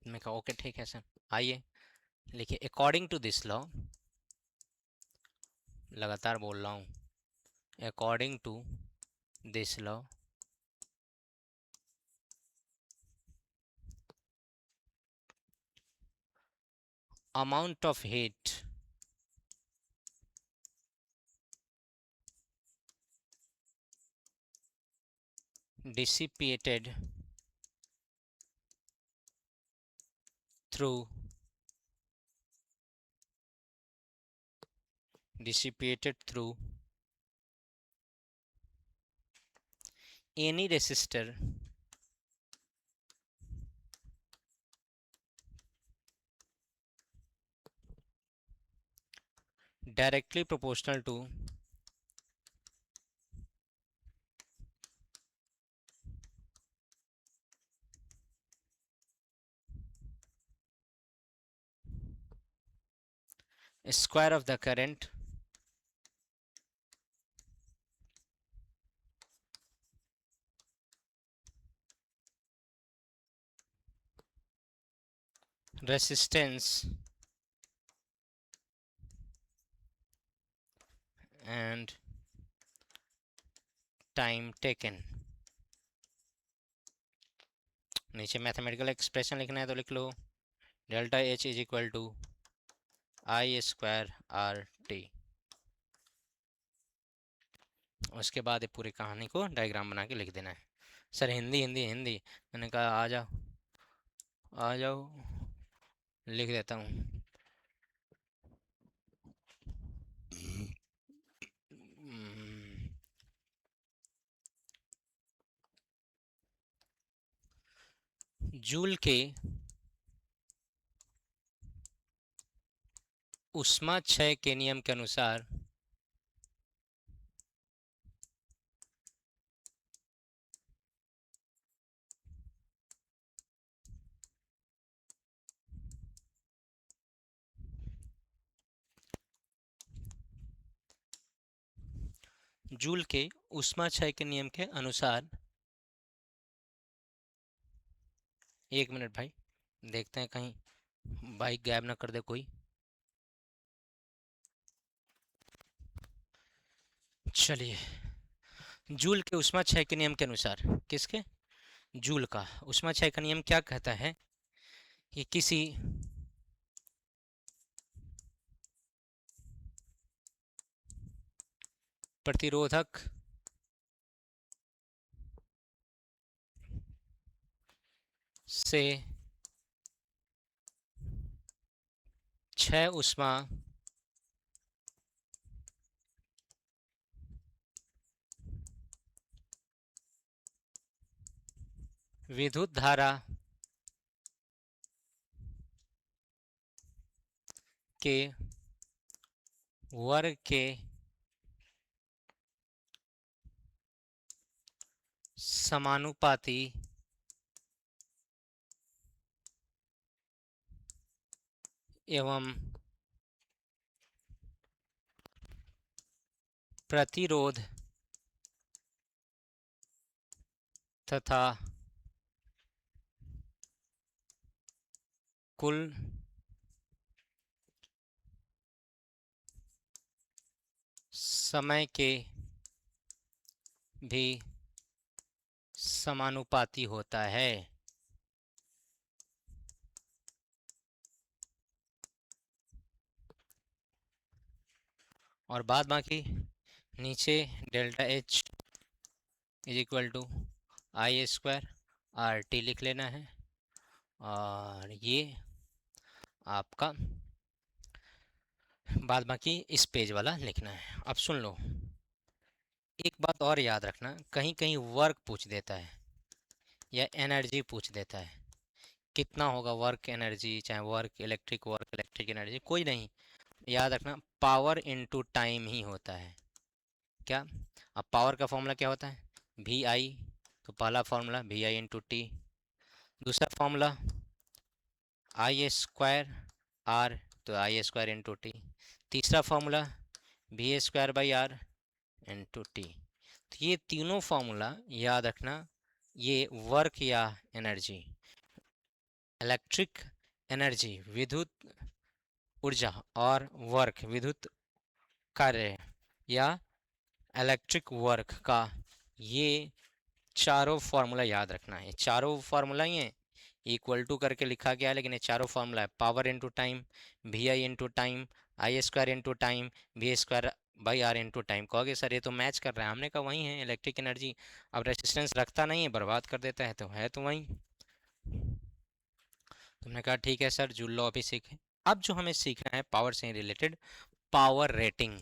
मैं कहा ओके ठीक है सर। आइए लिखिए, अकॉर्डिंग टू दिस लॉ, लगातार बोल रहा हूँ, according to this law amount of heat dissipated through dissipated through any resistor directly proportional to square of the current resistance and time taken। नीचे मैथमेटिकल एक्सप्रेशन लिखना है तो लिख लो, delta H is equal to I square R T. उसके बाद ये पूरी कहानी को डायग्राम बना के लिख देना है। सर हिंदी हिंदी हिंदी, मैंने कहा आ जाओ आ जाओ, लिख देता हूँ। जूल के ऊष्माक्षय के नियम के अनुसार जूल के ऊष्माक्षय के नियम के अनुसार, एक मिनट भाई, देखते हैं कहीं बाइक गायब ना कर दे कोई। चलिए, जूल के ऊष्माक्षय के नियम के अनुसार, किसके? जूल का ऊष्माक्षय का नियम क्या कहता है कि किसी प्रतिरोधक से क्षय ऊष्मा विद्युत धारा के वर्ग के समानुपाती एवं प्रतिरोध तथा कुल समय के भी समानुपाती होता है। और बाद बाकी नीचे delta H is equal to I square R T लिख लेना है, और ये आपका बाद बाकी इस पेज वाला लिखना है। अब सुन लो, एक बात और याद रखना, कहीं कहीं वर्क पूछ देता है या एनर्जी पूछ देता है। कितना होगा वर्क एनर्जी, चाहे वर्क इलेक्ट्रिक एनर्जी, कोई नहीं, याद रखना पावर इनटू टाइम ही होता है। क्या? अब पावर का फॉर्मूला क्या होता है? वी आई, तो पहला formula V I into T, दूसरा फॉर्मूला आई स्क्वायर आर, तो आई स्क्वायर इंटू टी, तीसरा formula V square by R into T. तो ये तीनों फॉर्मूला याद रखना, ये वर्क या एनर्जी, इलेक्ट्रिक एनर्जी विद्युत ऊर्जा, और वर्क विद्युत कार्य या इलेक्ट्रिक वर्क का, ये चारों फार्मूला याद रखना है। चारों फार्मूला ही है, इक्वल टू करके लिखा गया है, लेकिन ये चारों फार्मूला है। Power into time, V I into time, I square into time, V square by R into time. कहोगे सर ये तो मैच कर रहा है, हमने कहा वही है इलेक्ट्रिक एनर्जी। अब रेसिस्टेंस रखता नहीं है, बर्बाद कर देता है, तो है तो वही। तुमने कहा ठीक है सर, जूल लॉ भी सीखे। अब जो हमें सीखना है पावर से रिलेटेड, पावर रेटिंग।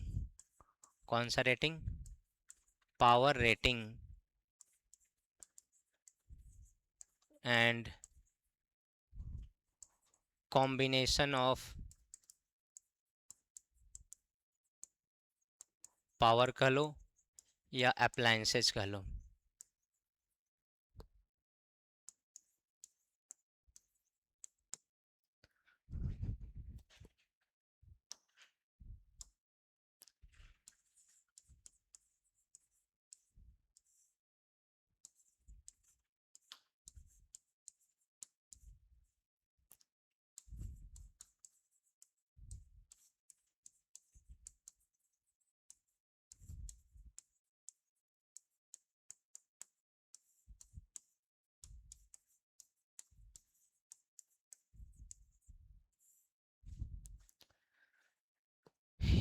कौन सा rating? Power rating and combination of power कह लो या अप्लायंसेस कह लो।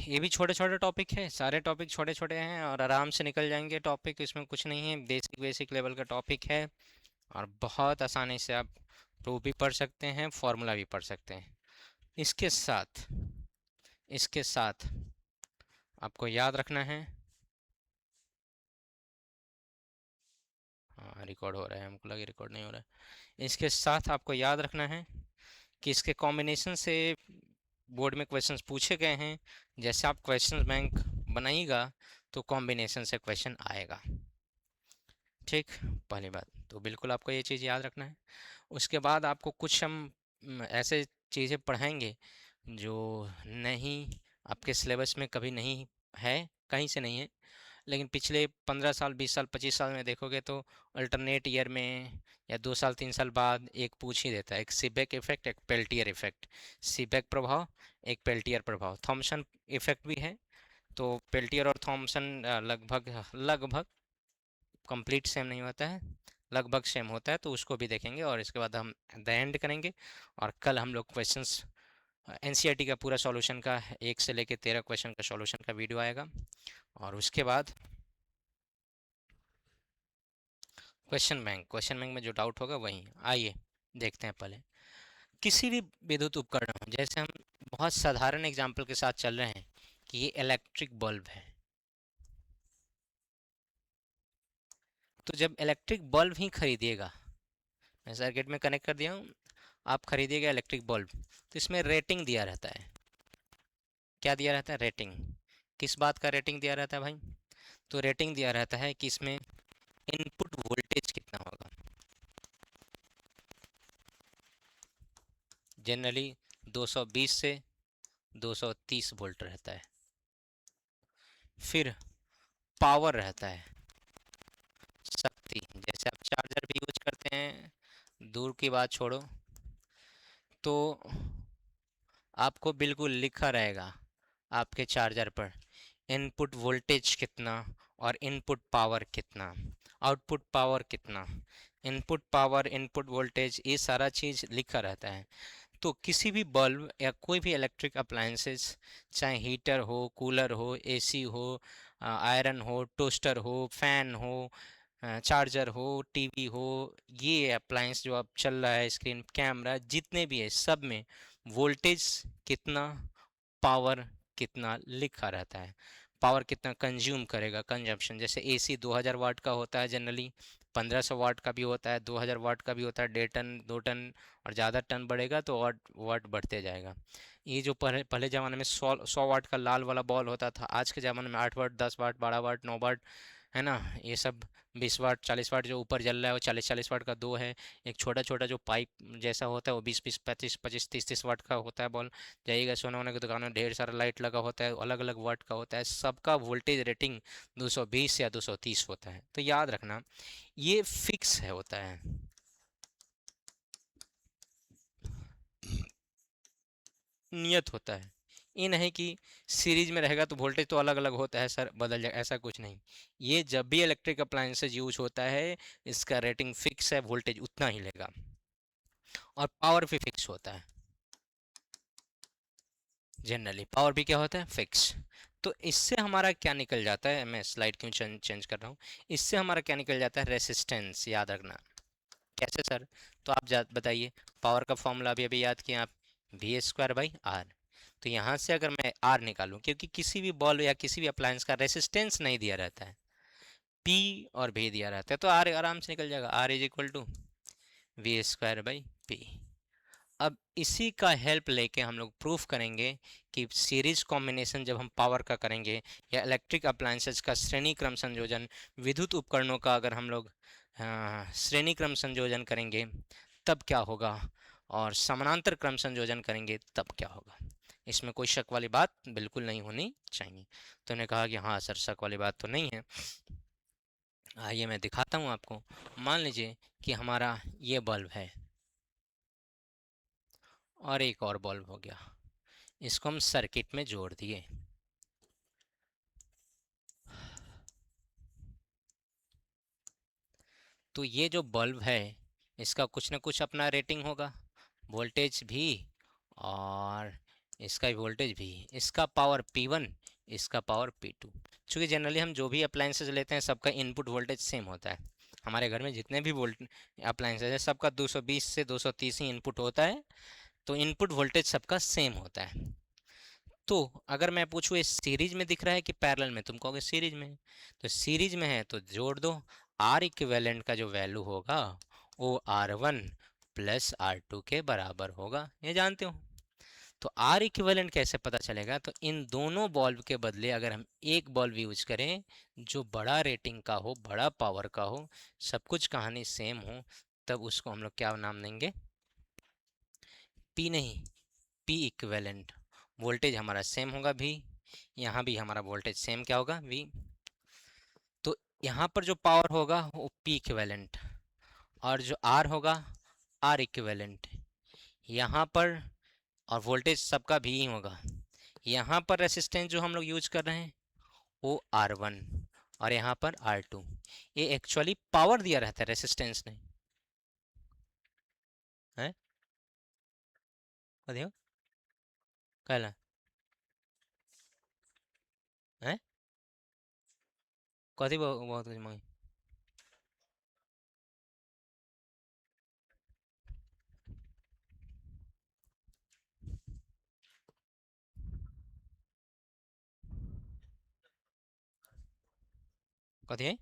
ये भी छोटे छोटे टॉपिक है, सारे टॉपिक छोटे छोटे हैं और आराम से निकल जाएंगे टॉपिक, इसमें कुछ नहीं है, बेसिक बेसिक लेवल का टॉपिक है और बहुत आसानी से आप प्रूफ भी पढ़ सकते हैं, फॉर्मूला भी पढ़ सकते हैं। इसके साथ आपको याद रखना है, हाँ रिकॉर्ड हो रहा है, हमको लगा रिकॉर्ड नहीं हो रहा है। इसके साथ आपको याद रखना है कि इसके कॉम्बिनेशन से बोर्ड में क्वेश्चंस पूछे गए हैं। जैसे आप क्वेश्चन बैंक बनाइएगा तो कॉम्बिनेशन से क्वेश्चन आएगा। ठीक, पहली बात तो बिल्कुल आपको ये चीज़ याद रखना है। उसके बाद आपको कुछ हम ऐसे चीज़ें पढ़ाएंगे जो नहीं आपके सिलेबस में कभी नहीं है, कहीं से नहीं है, लेकिन पिछले 15 साल 20 साल 25 साल में देखोगे तो अल्टरनेट ईयर में या 2 साल 3 साल बाद एक पूछ ही देता है, एक सीबेक इफेक्ट, एक पेल्टियर इफेक्ट। सीबेक प्रभाव, एक पेल्टियर प्रभाव। थॉमसन इफेक्ट भी है। तो पेल्टियर और थॉमसन लगभग लगभग कंप्लीट सेम नहीं होता है, लगभग सेम होता है, तो उसको भी देखेंगे। और इसके बाद हम द एंड करेंगे। और कल हम लोग क्वेश्चंस एनसीईआरटी का पूरा सॉल्यूशन का 1 से लेके 13 क्वेश्चन का सॉल्यूशन का वीडियो आएगा। और उसके बाद क्वेश्चन बैंक में जो डाउट होगा वही आइए देखते हैं। पहले किसी भी विद्युत उपकरण हो, जैसे हम बहुत साधारण एग्जांपल के साथ चल रहे हैं कि ये इलेक्ट्रिक बल्ब है, तो जब इलेक्ट्रिक बल्ब ही खरीदिएगा, मैं सर्किट में कनेक्ट कर दिया हूँ, आप खरीदिएगा इलेक्ट्रिक बल्ब, तो इसमें रेटिंग दिया रहता है। क्या दिया रहता है? रेटिंग। किस बात का रेटिंग दिया रहता है भाई? तो रेटिंग दिया रहता है कि इसमें इनपुट वोल्टेज कितना होगा। जनरली 220 से 230 वोल्ट रहता है। फिर पावर रहता है, शक्ति। जैसे आप चार्जर भी यूज करते हैं, दूर की बात छोड़ो, तो आपको बिल्कुल लिखा रहेगा आपके चार्जर पर इनपुट वोल्टेज कितना और इनपुट पावर कितना, आउटपुट पावर कितना। इनपुट पावर, इनपुट वोल्टेज, ये सारा चीज़ लिखा रहता है। तो किसी भी बल्ब या कोई भी इलेक्ट्रिक अप्लायंसेस, चाहे हीटर हो, कूलर हो, एसी हो, आयरन हो, टोस्टर हो, फैन हो, चार्जर हो, टीवी हो, ये अप्लायंस जो अब चल रहा है, स्क्रीन, कैमरा, जितने भी है सब में वोल्टेज कितना, पावर कितना लिखा रहता है। पावर कितना कंज्यूम करेगा, कंजप्शन। जैसे एसी 2000 वाट का होता है जनरली, 1500 वाट का भी होता है, 2000 वाट का भी होता है, 1.5 टन 2 टन, और ज़्यादा टन बढ़ेगा तो वाट वाट बढ़ते जाएगा। ये जो पहले पहले ज़माने में 100 वाट का लाल वाला बॉल होता था, आज के ज़माने में 8 वाट, 10 वाट, 12 वाट, 9 वाट, है ना, ये सब 20 वाट, 40 वाट जो ऊपर जल रहा है वो 40 40 वाट का दो है। एक छोटा छोटा जो पाइप जैसा होता है वो 20 20 25 25 30 30 वाट का होता है बॉल। जाइएगा सोने वोने की दुकान में, ढेर सारा लाइट लगा होता है, अलग अलग वाट का होता है, सबका वोल्टेज रेटिंग 220 या 230 होता है। तो याद रखना ये फिक्स है, होता है, नियत होता है। ये नहीं कि सीरीज में रहेगा तो वोल्टेज तो अलग अलग होता है सर, बदल जाए, ऐसा कुछ नहीं। ये जब भी इलेक्ट्रिक अप्लायंसेज यूज होता है, इसका रेटिंग फिक्स है, वोल्टेज उतना ही लेगा, और पावर भी फिक्स होता है। जनरली पावर भी क्या होता है? फिक्स। तो इससे हमारा क्या निकल जाता है, मैं स्लाइड क्यों चेंज कर रहा हूँ, इससे हमारा क्या निकल जाता है? रेसिस्टेंस। याद रखना। कैसे सर? तो आप बताइए, पावर का फॉर्मूला अभी अभी याद किया आप, V² बाई R। तो यहाँ से अगर मैं R निकालूं, क्योंकि किसी भी बॉल या किसी भी अप्लायंस का रेसिस्टेंस नहीं दिया रहता है, P और V दिया रहता है, तो R आराम से निकल जाएगा, R = V²/P। अब इसी का हेल्प लेके हम लोग प्रूफ करेंगे कि सीरीज कॉम्बिनेशन जब हम पावर का करेंगे, या इलेक्ट्रिक अप्लायंसेस का श्रेणी क्रम संयोजन, विद्युत उपकरणों का अगर हम लोग श्रेणी क्रम संयोजन करेंगे तब क्या होगा, और समानांतर क्रम संयोजन करेंगे तब क्या होगा। इसमें कोई शक वाली बात बिल्कुल नहीं होनी चाहिए। तो उन्होंने कहा कि हाँ सर, शक वाली बात तो नहीं है। आइए मैं दिखाता हूँ आपको। मान लीजिए कि हमारा ये बल्ब है और एक और बल्ब हो गया, इसको हम सर्किट में जोड़ दिए। तो ये जो बल्ब है इसका कुछ ना कुछ अपना रेटिंग होगा, वोल्टेज भी, और इसका वोल्टेज भी, इसका पावर P1, इसका पावर P2। चूँकि जनरली हम जो भी अप्लायंसेस लेते हैं सबका इनपुट वोल्टेज सेम होता है। हमारे घर में जितने भी वोल्ट अप्लायंसेस है सबका 220 से 230 ही इनपुट होता है, तो इनपुट वोल्टेज सबका सेम होता है। तो अगर मैं पूछूँ ये सीरीज में दिख रहा है कि पैरेलल में, तुम कहोगे सीरीज में है, तो सीरीज में है तो जोड़ दो, आर इक्विवेलेंट का जो वैल्यू होगा वो R1 प्लस R2 के बराबर होगा, ये जानते हो। तो आर इक्विवेलेंट कैसे पता चलेगा? तो इन दोनों बॉल्व के बदले अगर हम एक बॉल्व यूज करें जो बड़ा रेटिंग का हो, बड़ा पावर का हो, सब कुछ कहानी सेम हो, तब उसको हम लोग क्या नाम देंगे? पी नहीं, पी इक्विवेलेंट। वोल्टेज हमारा सेम होगा भी, यहाँ भी हमारा वोल्टेज सेम क्या होगा? वी। तो यहाँ पर जो पावर होगा वो पी इक्विवेलेंट, और जो आर होगा आर इक्विवेलेंट यहाँ पर, और वोल्टेज सबका भी ही होगा। यहाँ पर रेसिस्टेंस जो हम लोग यूज कर रहे हैं वो R1 और यहाँ पर R2। ये एक्चुअली पावर दिया रहता है रेसिस्टेंस ने, है देखो कहला है कथी बहुत कुछ मांगी कथी है?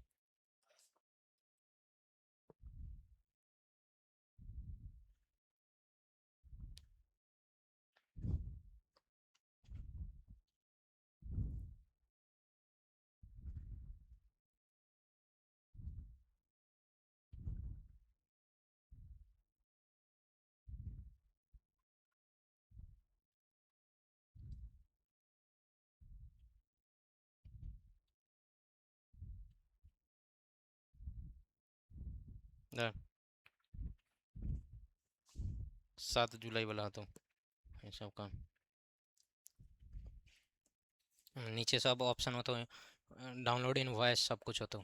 इधर 7 जुलाई वाला तो ये सब का नीचे सब ऑप्शन होते हैं, डाउनलोड इन वॉइस सब कुछ होता है।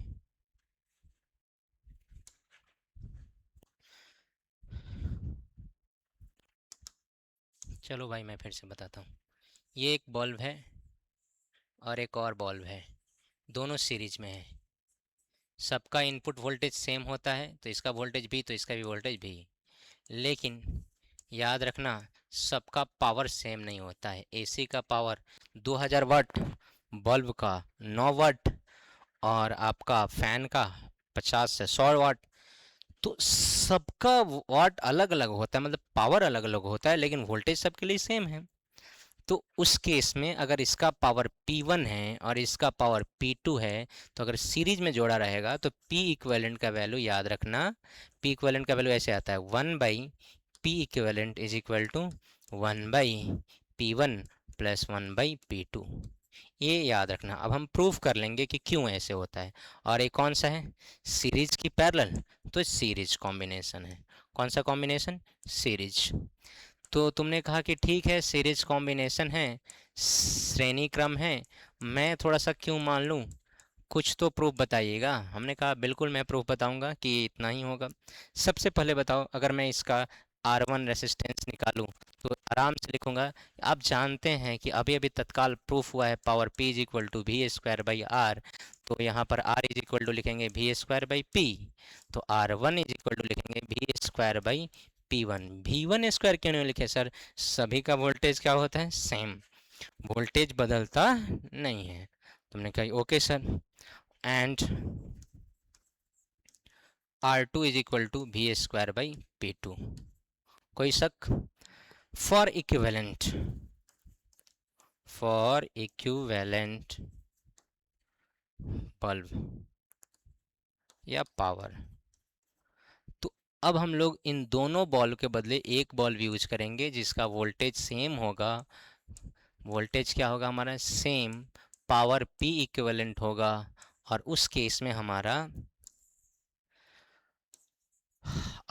चलो भाई मैं फिर से बताता हूँ। ये एक बल्ब है और एक और बल्ब है, दोनों सीरीज में है। सबका इनपुट वोल्टेज सेम होता है, तो इसका वोल्टेज भी तो इसका भी वोल्टेज भी। लेकिन याद रखना सबका पावर सेम नहीं होता है। एसी का पावर 2000 वाट, बल्ब का 9 वाट, और आपका फैन का 50 से 100 वाट। तो सबका वाट अलग अलग होता है, मतलब पावर अलग अलग होता है, लेकिन वोल्टेज सबके लिए सेम है। तो उस केस में अगर इसका पावर P1 है और इसका पावर P2 है, तो अगर सीरीज में जोड़ा रहेगा तो P इक्वेलेंट का वैल्यू याद रखना। P इक्वेलेंट का वैल्यू ऐसे आता है 1/P equivalent is equal to 1/P1 plus 1/P2। ये याद रखना। अब हम प्रूफ कर लेंगे कि क्यों ऐसे होता है। और एक कौन सा है? सीरीज की पैरेलल, तो सीरीज कॉम्बिनेशन है। कौन सा कॉम्बिनेशन? सीरीज। तो तुमने कहा कि ठीक है सीरीज कॉम्बिनेशन है, श्रेणी क्रम है, मैं थोड़ा सा क्यों मान लूँ, कुछ तो प्रूफ बताइएगा। हमने कहा बिल्कुल मैं प्रूफ बताऊंगा कि इतना ही होगा। सबसे पहले बताओ, अगर मैं इसका R1 रेसिस्टेंस निकालूं तो आराम से लिखूंगा। आप जानते हैं कि अभी अभी तत्काल प्रूफ हुआ है power P is equal to V² by R। तो यहाँ पर R इज इक्वल टू लिखेंगे V²/P, तो R1 इज इक्वल टू लिखेंगे V²/P1। V1² क्यों नहीं लिखे सर? सभी का वोल्टेज क्या होता है? सेम, वोल्टेज बदलता नहीं है। तुमने कहा okay sir, and R2 is equal to V²/P2। कोई शक? For equivalent, for equivalent bulb या पावर, तो अब हम लोग इन दोनों बॉल के बदले एक बॉल यूज करेंगे जिसका वोल्टेज सेम होगा। वोल्टेज क्या होगा हमारा? सेम। पावर P इक्विवेलेंट होगा, और उस केस में हमारा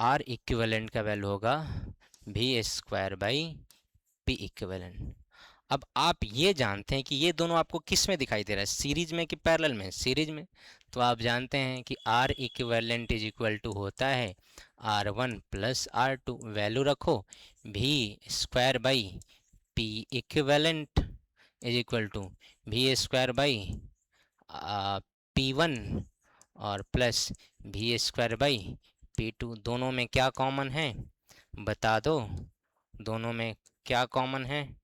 R इक्विवेलेंट का वैल्यू होगा V²/P इक्विवेलेंट। अब आप ये जानते हैं कि ये दोनों आपको किस में दिखाई दे रहा है, सीरीज में कि पैरेलल में? सीरीज में। तो आप जानते हैं कि R equivalent is equal to होता है R1 प्लस R2। वैल्यू रखो, V²/P equivalent is equal to V²/P1 और प्लस V²/P2। दोनों में क्या कॉमन है बता दो? दोनों में क्या कॉमन है?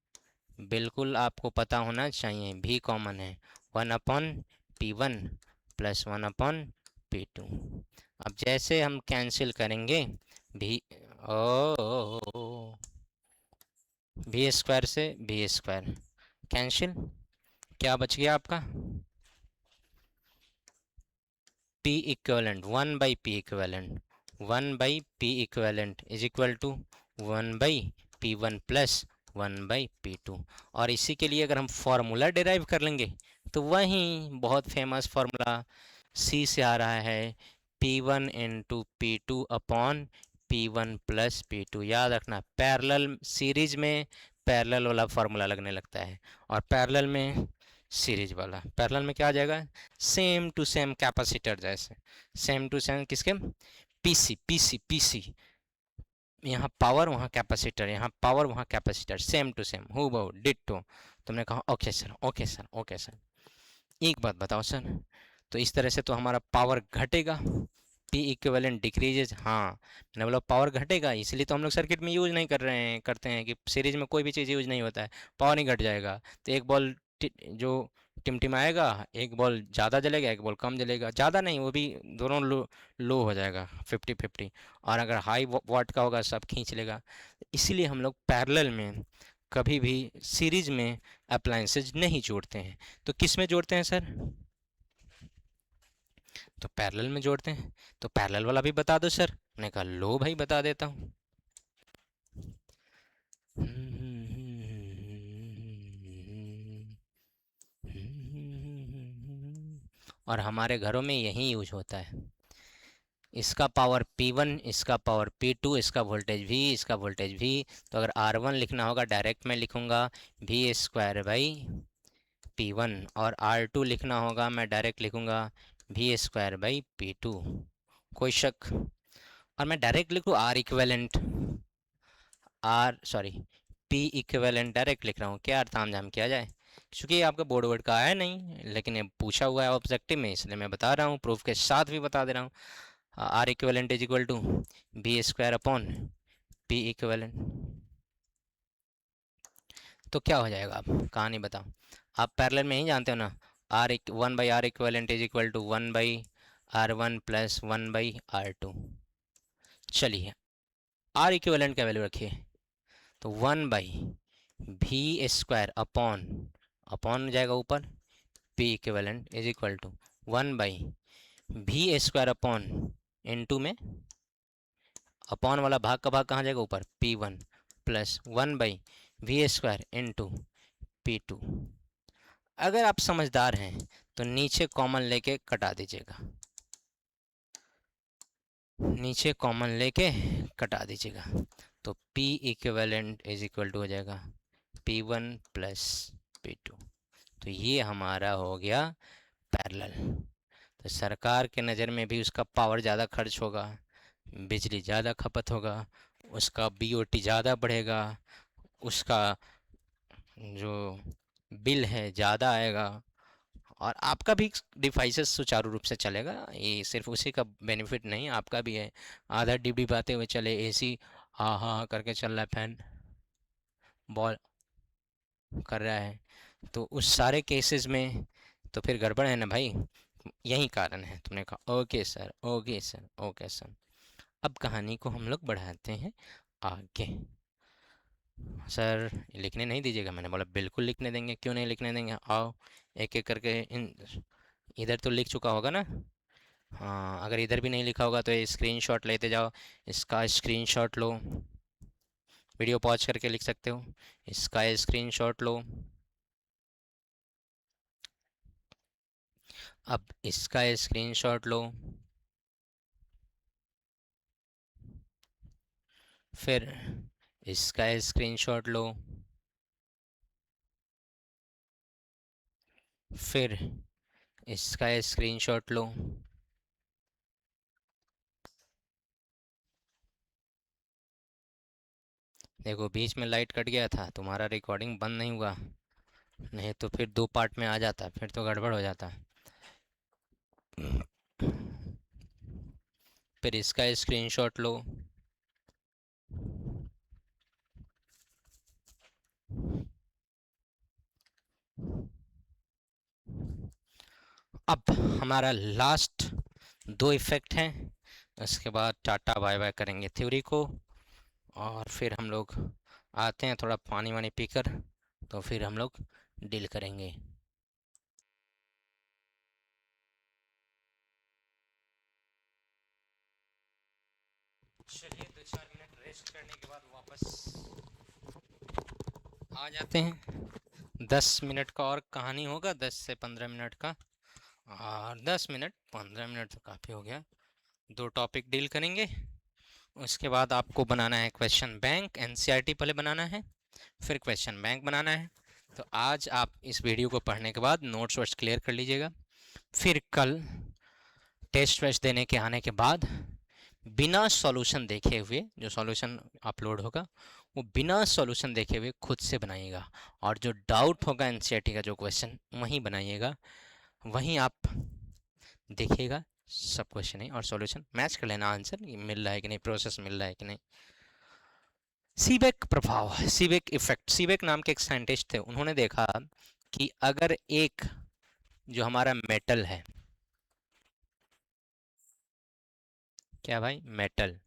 बिल्कुल आपको पता होना चाहिए, भी कॉमन है। 1/P1 plus 1/P2। P2। अब जैसे हम कैंसिल करेंगे भी, ओ भी स्क्वायर से भी स्क्वायर कैंसिल, क्या बच गया आपका P equivalent 1/P equivalent, 1/P equivalent is equal to 1/P1 plus 1/P2। और इसी के लिए अगर हम फॉर्मूला डिराइव कर लेंगे तो वही बहुत फेमस फॉर्मूला C से आ रहा है, P1 into P2 upon P1 plus P2। याद रखना पैरेलल सीरीज में पैरेलल वाला फॉर्मूला लगने लगता है, और पैरेलल में सीरीज वाला, पैरेलल में क्या आ जाएगा, सेम टू सेम कैपेसिटर जैसे, सेम टू सेम किसके, पीसी पीसी पीसी, यहाँ पावर वहाँ कैपेसिटर, यहाँ पावर वहाँ कैपेसिटर, सेम टू सेम हु बहु डिट्टो। तुमने कहा okay sir okay sir okay sir. एक बात बताओ सर, तो इस तरह से तो हमारा पावर घटेगा, पी इक्विवेलेंट डिक्रीजेज। हाँ मैंने बोला पावर घटेगा, इसलिए तो हम लोग सर्किट में यूज नहीं कर रहे हैं, करते हैं कि सीरीज में कोई भी चीज़ यूज नहीं होता है, पावर नहीं घट जाएगा। तो एक बॉल जो टिमटिमाएगा, एक बॉल ज़्यादा जलेगा एक बॉल कम जलेगा, ज़्यादा नहीं वो भी दोनों लो हो जाएगा 50-50। और अगर हाई वाट का होगा सब खींच लेगा। इसीलिए हम लोग पैरेलल में कभी भी सीरीज में अप्लायंसेज नहीं जोड़ते हैं। तो किस में जोड़ते हैं सर, तो पैरेलल में जोड़ते हैं। तो पैरेलल वाला भी बता दो सर। मैंने कहा लो भाई बता देता हूँ। और हमारे घरों में यही यूज होता है। इसका पावर P1, इसका पावर P2, इसका वोल्टेज V, इसका वोल्टेज V। तो अगर R1 लिखना होगा डायरेक्ट मैं लिखूंगा V² बाई P1, और R2 लिखना होगा मैं डायरेक्ट लिखूंगा V² बाई P2। कोई शक? और मैं डायरेक्ट लिखूँ R equivalent, P equivalent direct लिख रहा हूँ, क्या ताम झाम किया जाए, क्योंकि ये आपका बोर्ड वर्ड का आया नहीं, लेकिन ये पूछा हुआ है ऑब्जेक्टिव में, इसलिए मैं बता रहा हूँ, प्रूफ के साथ भी बता दे रहा हूँ। R equivalent is equal to V² upon P equivalent. तो क्या हो जाएगा, आप कहानी बताओ, आप पैरेलल में ही जानते हो ना, R1/R equivalent is equal to 1/R1 plus 1/R2। चलिए R इक्वेलेंट का वैल्यू रखिए, तो 1/V² अपॉन, अपॉन जाएगा ऊपर, P equivalent is equal to 1/V² upon, into में अपॉन वाला भाग का भाग कहाँ जाएगा ऊपर, P1 plus 1/V² into P2। अगर आप समझदार हैं तो नीचे कॉमन लेके कटा दीजिएगा, नीचे कॉमन लेके कटा दीजिएगा, तो P equivalent is equal to हो जाएगा P1 प्लस P2। तो ये हमारा हो गया पैरेलल। तो सरकार के नज़र में भी उसका पावर ज़्यादा खर्च होगा, बिजली ज़्यादा खपत होगा, उसका BOT ज़्यादा बढ़ेगा, उसका जो बिल है ज़्यादा आएगा, और आपका भी डिवाइसेस सुचारू रूप से चलेगा। ये सिर्फ उसी का बेनिफिट नहीं आपका भी है। आधा डिब डिबाते हुए चले, AC हाँ हाँ हाँ करके चल रहा है, फैन बॉल कर रहा है, तो उस सारे केसेस में तो फिर गड़बड़ है ना भाई। यही कारण है। तुमने कहा okay sir okay sir okay sir. अब कहानी को हम लोग बढ़ाते हैं आगे। सर लिखने नहीं दीजिएगा, मैंने बोला बिल्कुल लिखने देंगे, क्यों नहीं लिखने देंगे, आओ एक एक करके इधर तो लिख चुका होगा ना। हाँ अगर इधर भी नहीं लिखा होगा तो ये स्क्रीनशॉट लेते जाओ, इसका स्क्रीनशॉट लो, वीडियो पॉज करके लिख सकते हो, इसका स्क्रीनशॉट लो। अब इसका स्क्रीनशॉट लो, फिर इसका स्क्रीनशॉट लो, फिर इसका स्क्रीनशॉट लो, देखो बीच में लाइट कट गया था, तुम्हारा रिकॉर्डिंग बंद नहीं हुआ, नहीं तो फिर 2 पार्ट में आ जाता, फिर तो गड़बड़ हो जाता। फिर इसका स्क्रीनशॉट लो, अब हमारा लास्ट दो इफेक्ट हैं। उसके बाद टाटा बाय बाय करेंगे थ्योरी को, और फिर हम लोग आते हैं थोड़ा पानी वानी पीकर, तो फिर हम लोग डील करेंगे। चलिए 2-4 मिनट रेस्ट करने के बाद वापस आ जाते हैं। 10 मिनट का और कहानी होगा, 10 से 15 मिनट का। और 10 मिनट 15 मिनट तो काफ़ी हो गया। दो टॉपिक डील करेंगे, उसके बाद आपको बनाना है क्वेश्चन बैंक। एनसीईआरटी पहले बनाना है, फिर क्वेश्चन बैंक बनाना है। तो आज आप इस वीडियो को पढ़ने के बाद नोट्स वोट्स क्लियर कर लीजिएगा। फिर कल टेस्ट वेस्ट देने के आने के बाद बिना सॉल्यूशन देखे हुए, जो सॉल्यूशन अपलोड होगा वो बिना सॉल्यूशन देखे हुए खुद से बनाइएगा। और जो डाउट होगा एनसीईआरटी का जो क्वेश्चन, वहीं बनाइएगा, वहीं आप देखिएगा सब क्वेश्चन है, और सॉल्यूशन मैच कर लेना, आंसर मिल रहा है कि नहीं, प्रोसेस मिल रहा है कि नहीं। सीबेक प्रभाव, सीबेक इफेक्ट। सीबेक नाम के एक साइंटिस्ट थे, उन्होंने देखा कि अगर एक जो हमारा मेटल है, क्या भाई, मेटल,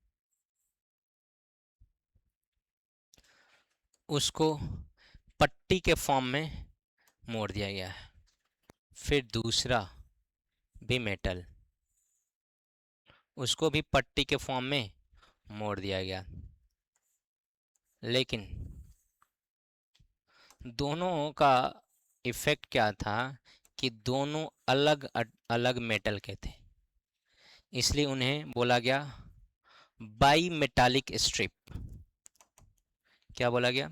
उसको पट्टी के फॉर्म में मोड़ दिया गया है, फिर दूसरा भी मेटल, उसको भी पट्टी के फॉर्म में मोड़ दिया गया, लेकिन दोनों का इफेक्ट क्या था कि दोनों अलग अलग मेटल के थे, इसलिए उन्हें बोला गया बाई मेटालिक स्ट्रिप। क्या बोला गया,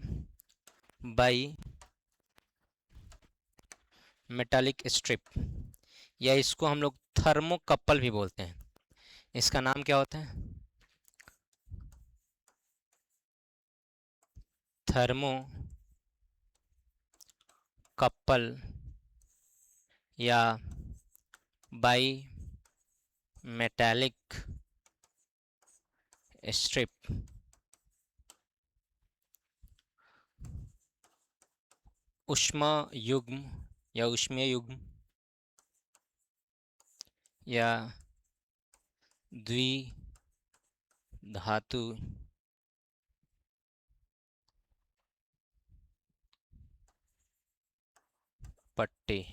बाई मेटालिक स्ट्रिप, या इसको हम लोग थर्मोकपल भी बोलते हैं। इसका नाम क्या होता है, थर्मो कपल या बाई मेटालिक स्ट्रिप। उष्मा युग्म या उष्मीय युग्म या द्वि धातु पट्टी।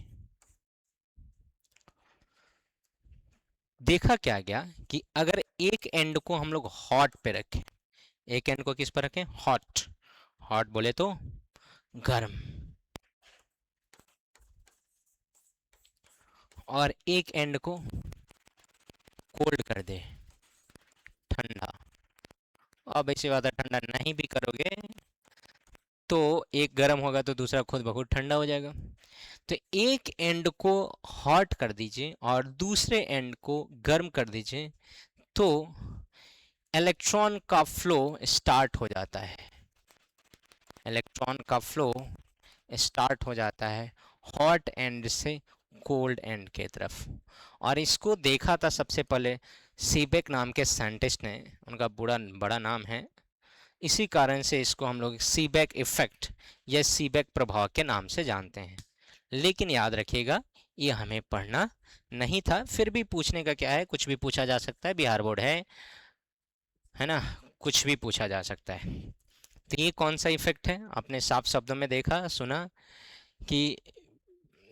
देखा क्या गया कि अगर एक एंड को हम लोग हॉट पे रखें, एक एंड को किस पर रखें, हॉट, हॉट बोले तो गर्म, और एक एंड को कोल्ड कर दे, ठंडा। अब ऐसी बात है, ठंडा नहीं भी करोगे तो एक गर्म होगा तो दूसरा खुद ब खुद ठंडा हो जाएगा। तो एक एंड को हॉट कर दीजिए और दूसरे एंड को गर्म कर दीजिए, तो इलेक्ट्रॉन का फ्लो स्टार्ट हो जाता है, इलेक्ट्रॉन का फ्लो स्टार्ट हो जाता है हॉट एंड से कोल्ड एंड के तरफ। और इसको देखा था सबसे पहले सीबेक नाम के साइंटिस्ट ने, उनका बड़ा बड़ा नाम है, इसी कारण से इसको हम लोग सीबेक इफेक्ट या सीबेक प्रभाव के नाम से जानते हैं। लेकिन याद रखिएगा, ये हमें पढ़ना नहीं था, फिर भी पूछने का क्या है, कुछ भी पूछा जा सकता है, बिहार बोर्ड है ना, कुछ भी पूछा जा सकता है। तो ये कौन सा इफेक्ट है, आपने साफ शब्दों में देखा सुना कि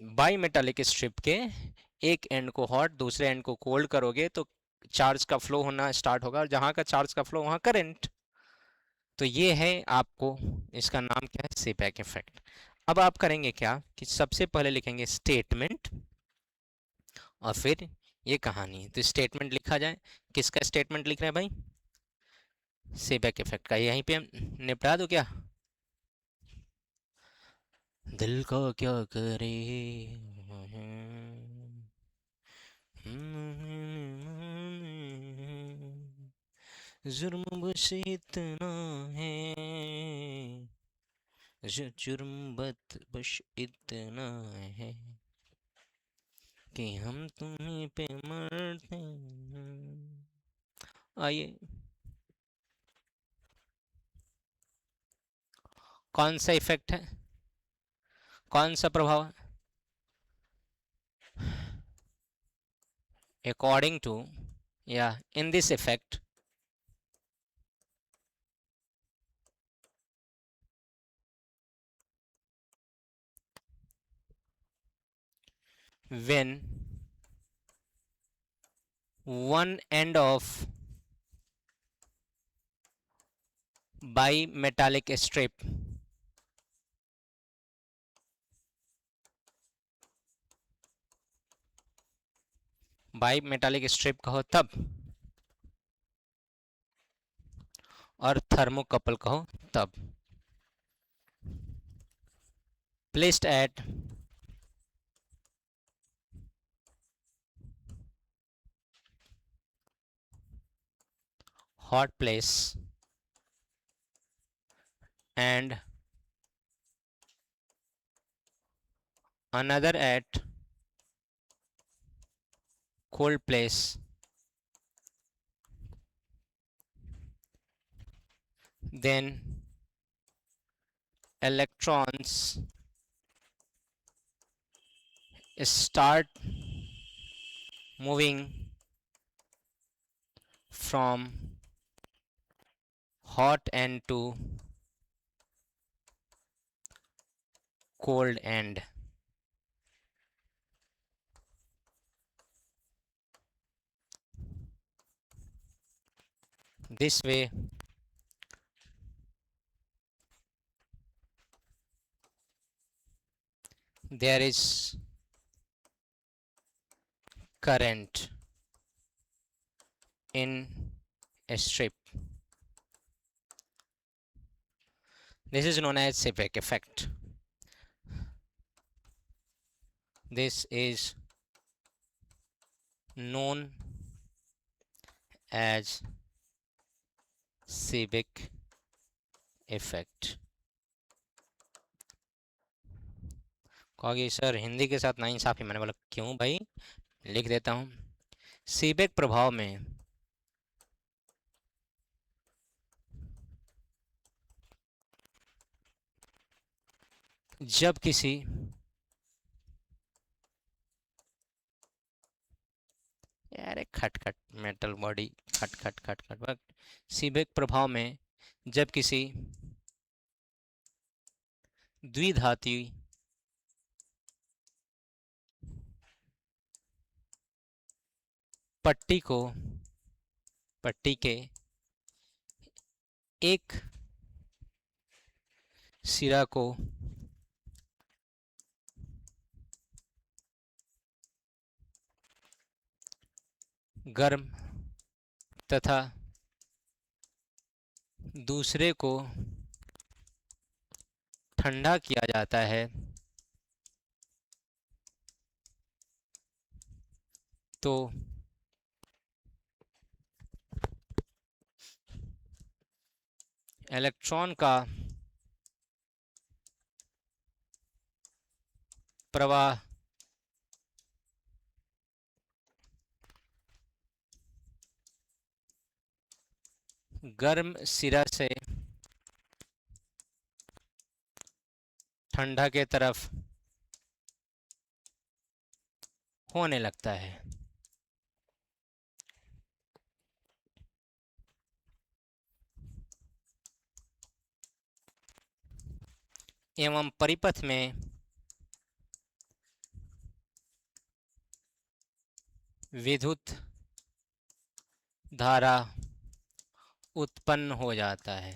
बाई मेटालिक स्ट्रिप के एक एंड को हॉट दूसरे एंड को कोल्ड करोगे तो चार्ज का फ्लो होना स्टार्ट होगा, और जहाँ का चार्ज का फ्लो वहाँ करंट। तो ये है आपको, इसका नाम क्या है, सीबेक इफेक्ट। अब आप करेंगे क्या कि सबसे पहले लिखेंगे स्टेटमेंट, और फिर ये कहानी। तो स्टेटमेंट लिखा जाए, किसका स्टेटमेंट लिख रहे हैं भाई, सीबेक इफेक्ट का। यहीं पे हम निपटा दो क्या, दिल का क्या करे, जुर्म बस इतना है, जुर्म बस इतना है कि हम तुम्हीं पे मरते हैं। आइए, कौन सा इफेक्ट है, कौन सा प्रभाव है, according to, yeah, in this effect, when one end of bimetallic strip bimetallic strip कहो तब, और थर्मोकपल कहो तब, placed at hot place and another at cold place, then electrons start moving from hot end to cold end. This way there is current in a strip. This is known as Seebeck effect. This is known as Seebeck effect. कहोगे sir Hindi के साथ नाइंसाफी, मैंने बोला क्यों भाई, लिख देता हूं। सीबेक प्रभाव में जब किसी यार खटखट मेटल बॉडी खट खट खट खट खट, सीबेक प्रभाव में जब किसी द्विधाती पट्टी के एक सिरा को गर्म तथा दूसरे को ठंडा किया जाता है तो इलेक्ट्रॉन का प्रवाह गर्म सिरा से ठंडा के तरफ होने लगता है। एवं परिपथ में विद्युत धारा उत्पन्न हो जाता है।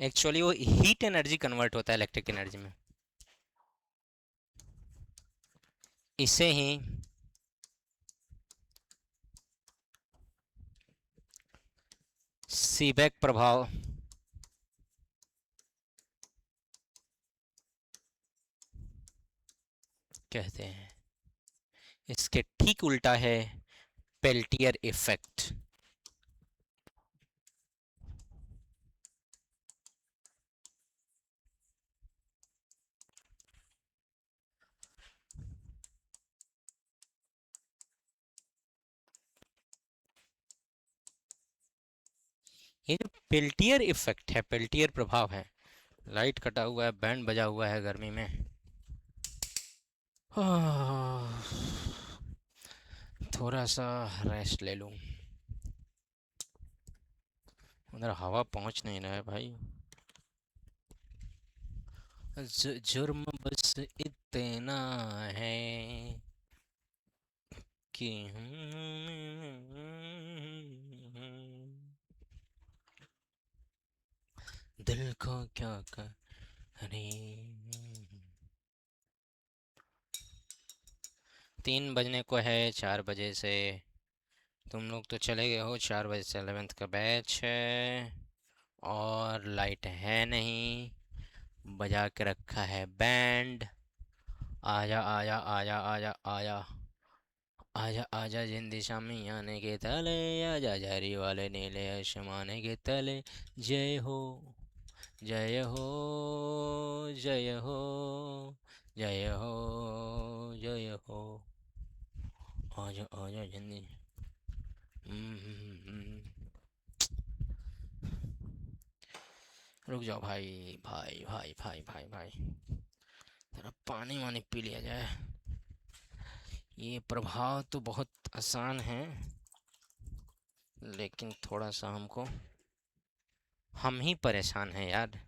एक्चुअली वो हीट एनर्जी कन्वर्ट होता है इलेक्ट्रिक एनर्जी में। इसे ही सीबेक प्रभाव कहते हैं। इसके ठीक उल्टा है पेल्टियर इफेक्ट। ये जो पेल्टियर इफेक्ट है, पेल्टियर प्रभाव है, लाइट कटा हुआ है, बैंड बजा हुआ है गर्मी में, थोड़ा सा रेस्ट ले लूं। उधर हवा पहुंच नहीं रहा है भाई। जुर्म बस इतना है कि दिल को क्या करे। 3 बजने को है, 4 बजे से तुम लोग तो चले गए हो। 4 बजे से 11th का बैच है और लाइट है नहीं। बजा के रखा है बैंड। आजा आजा आजा आजा आजा आजा आजा जिंदी शामी आने के तले, आजा जारी वाले नीले आसमाने के तले। जय हो जय हो जय हो जय हो जय हो। आजा आजा जिंदी। रुक जाओ भाई भाई भाई भाई भाई भाई, थोड़ा पानी वानी पी लिया जाए। ये प्रभाव तो बहुत आसान है, लेकिन थोड़ा सा हमको, हम ही परेशान हैं यार।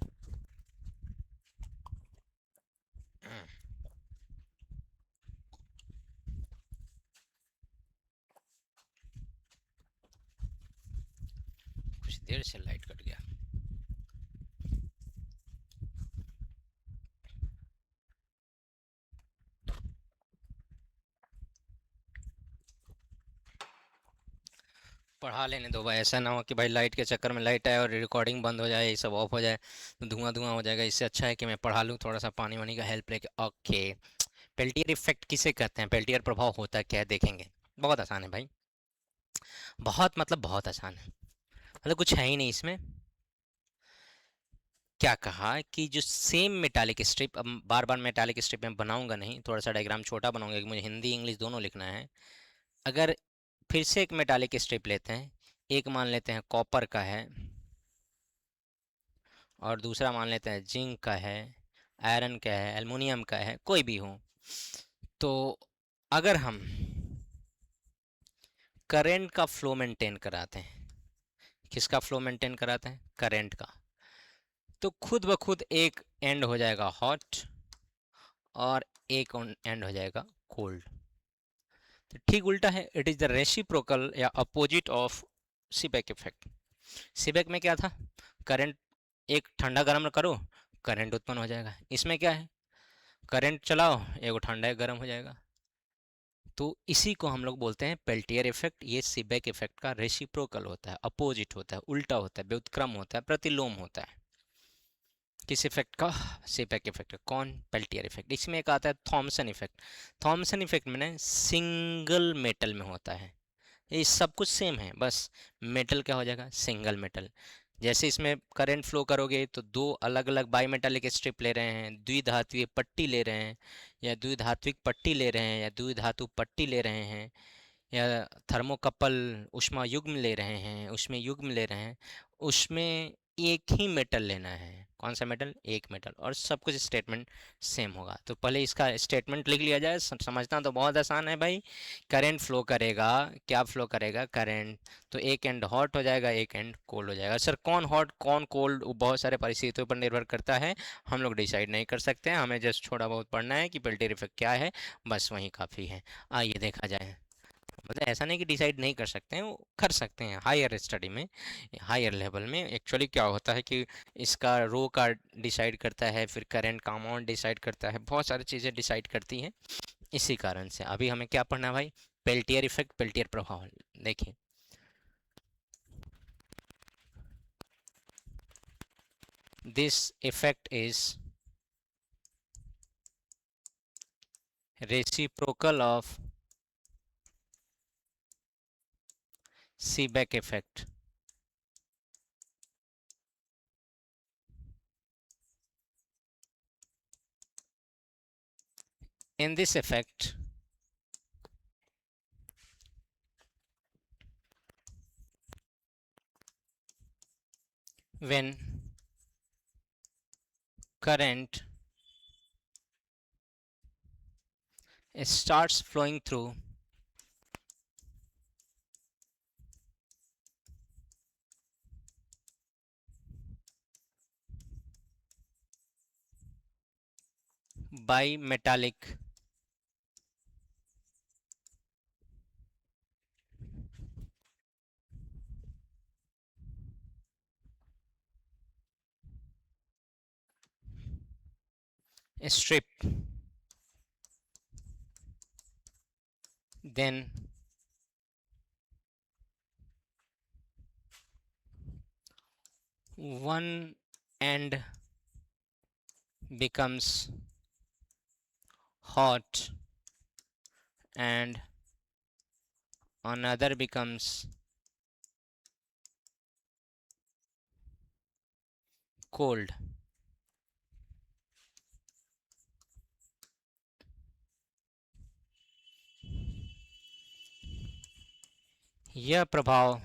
कुछ देर से लाइट कट गया। पढ़ा लेने दो भाई, ऐसा ना हो कि भाई लाइट के चक्कर में लाइट आए और रिकॉर्डिंग बंद हो जाए, ये सब ऑफ हो जाए तो धुआं धुआं हो जाएगा। इससे अच्छा है कि मैं पढ़ा लूँ थोड़ा सा पानी वानी का हेल्प लेके। ओके, पेल्टियर इफेक्ट किसे कहते हैं, पेल्टियर प्रभाव होता क्या है देखेंगे। बहुत आसान है भाई, बहुत मतलब बहुत आसान है, मतलब कुछ है ही नहीं इसमें। क्या कहा कि जो सेम मेटालिक स्ट्रिप, अब बार बार मेटालिक स्ट्रिप में बनाऊंगा नहीं, थोड़ा सा डायग्राम छोटा बनाऊंगा क्योंकि मुझे हिंदी इंग्लिश दोनों लिखना है। अगर फिर से एक मेटालिक स्ट्रिप लेते हैं, एक मान लेते हैं कॉपर का है और दूसरा मान लेते हैं जिंक का है, आयरन का है, एल्युमिनियम का है, कोई भी हो। तो अगर हम करंट का फ्लो मेंटेन कराते हैं, किसका फ्लो मेंटेन कराते हैं, करंट का, तो खुद ब खुद एक एंड हो जाएगा हॉट और एक एंड हो जाएगा कोल्ड। तो ठीक उल्टा है, इट इज द रेसिप्रोकल या opposite of Seebeck effect. Seebeck में क्या था, करंट, एक ठंडा गर्म करो करंट उत्पन्न हो जाएगा। इसमें क्या है, करंट चलाओ एक ठंडा गर्म हो जाएगा। तो इसी को हम लोग बोलते हैं पेल्टियर इफेक्ट। ये सीबेक इफेक्ट का रेसिप्रोकल होता है, अपोजिट होता है, उल्टा होता है, व्युत्क्रम होता है, प्रतिलोम होता है। किस इफेक्ट का, सीबेक इफेक्ट। कौन, पेल्टियर इफेक्ट। इसमें एक आता है थॉमसन इफेक्ट। थॉमसन इफेक्ट में ना सिंगल मेटल में होता है, ये सब कुछ सेम है, बस मेटल क्या हो जाएगा, सिंगल मेटल। जैसे इसमें करंट फ्लो करोगे तो दो अलग अलग बाई मेटालिक स्ट्रिप ले रहे हैं, द्विधात्वीय पट्टी ले रहे हैं, या द्विधात्विक पट्टी ले रहे हैं, या द्विधातु पट्टी ले रहे हैं, या थर्मोकपल उष्मा युग्म ले रहे हैं, उसमें युग्म ले रहे हैं, उसमें एक ही मेटल लेना है। कौन सा मेटल, एक मेटल, और सब कुछ स्टेटमेंट सेम होगा। तो पहले इसका स्टेटमेंट लिख लिया जाए, समझना तो बहुत आसान है भाई। करंट फ्लो करेगा, क्या फ्लो करेगा, करंट, तो एक एंड हॉट हो जाएगा, एक एंड कोल्ड हो जाएगा। सर कौन हॉट कौन कोल्ड, बहुत सारे परिस्थितियों पर निर्भर करता है, हम लोग डिसाइड नहीं कर सकते हैं। हमें जस्ट थोड़ा बहुत पढ़ना है कि पेल्टियर इफेक्ट क्या है, बस वही काफ़ी है। आइए देखा जाए, मतलब ऐसा नहीं कि डिसाइड नहीं कर सकते हैं, वो कर सकते हैं हायर स्टडी में, हायर लेवल में। एक्चुअली क्या होता है कि इसका रो का डिसाइड करता है, फिर करंट का अमाउंट डिसाइड करता है, बहुत सारी चीज़ें डिसाइड करती हैं। इसी कारण से अभी हमें क्या पढ़ना है भाई, पेल्टियर इफेक्ट, पेल्टियर प्रभाव। देखिए, this effect is reciprocal of Seebeck effect. In this effect, when current starts flowing through bimetallic strip, then one end becomes hot and another becomes cold. यह प्रभाव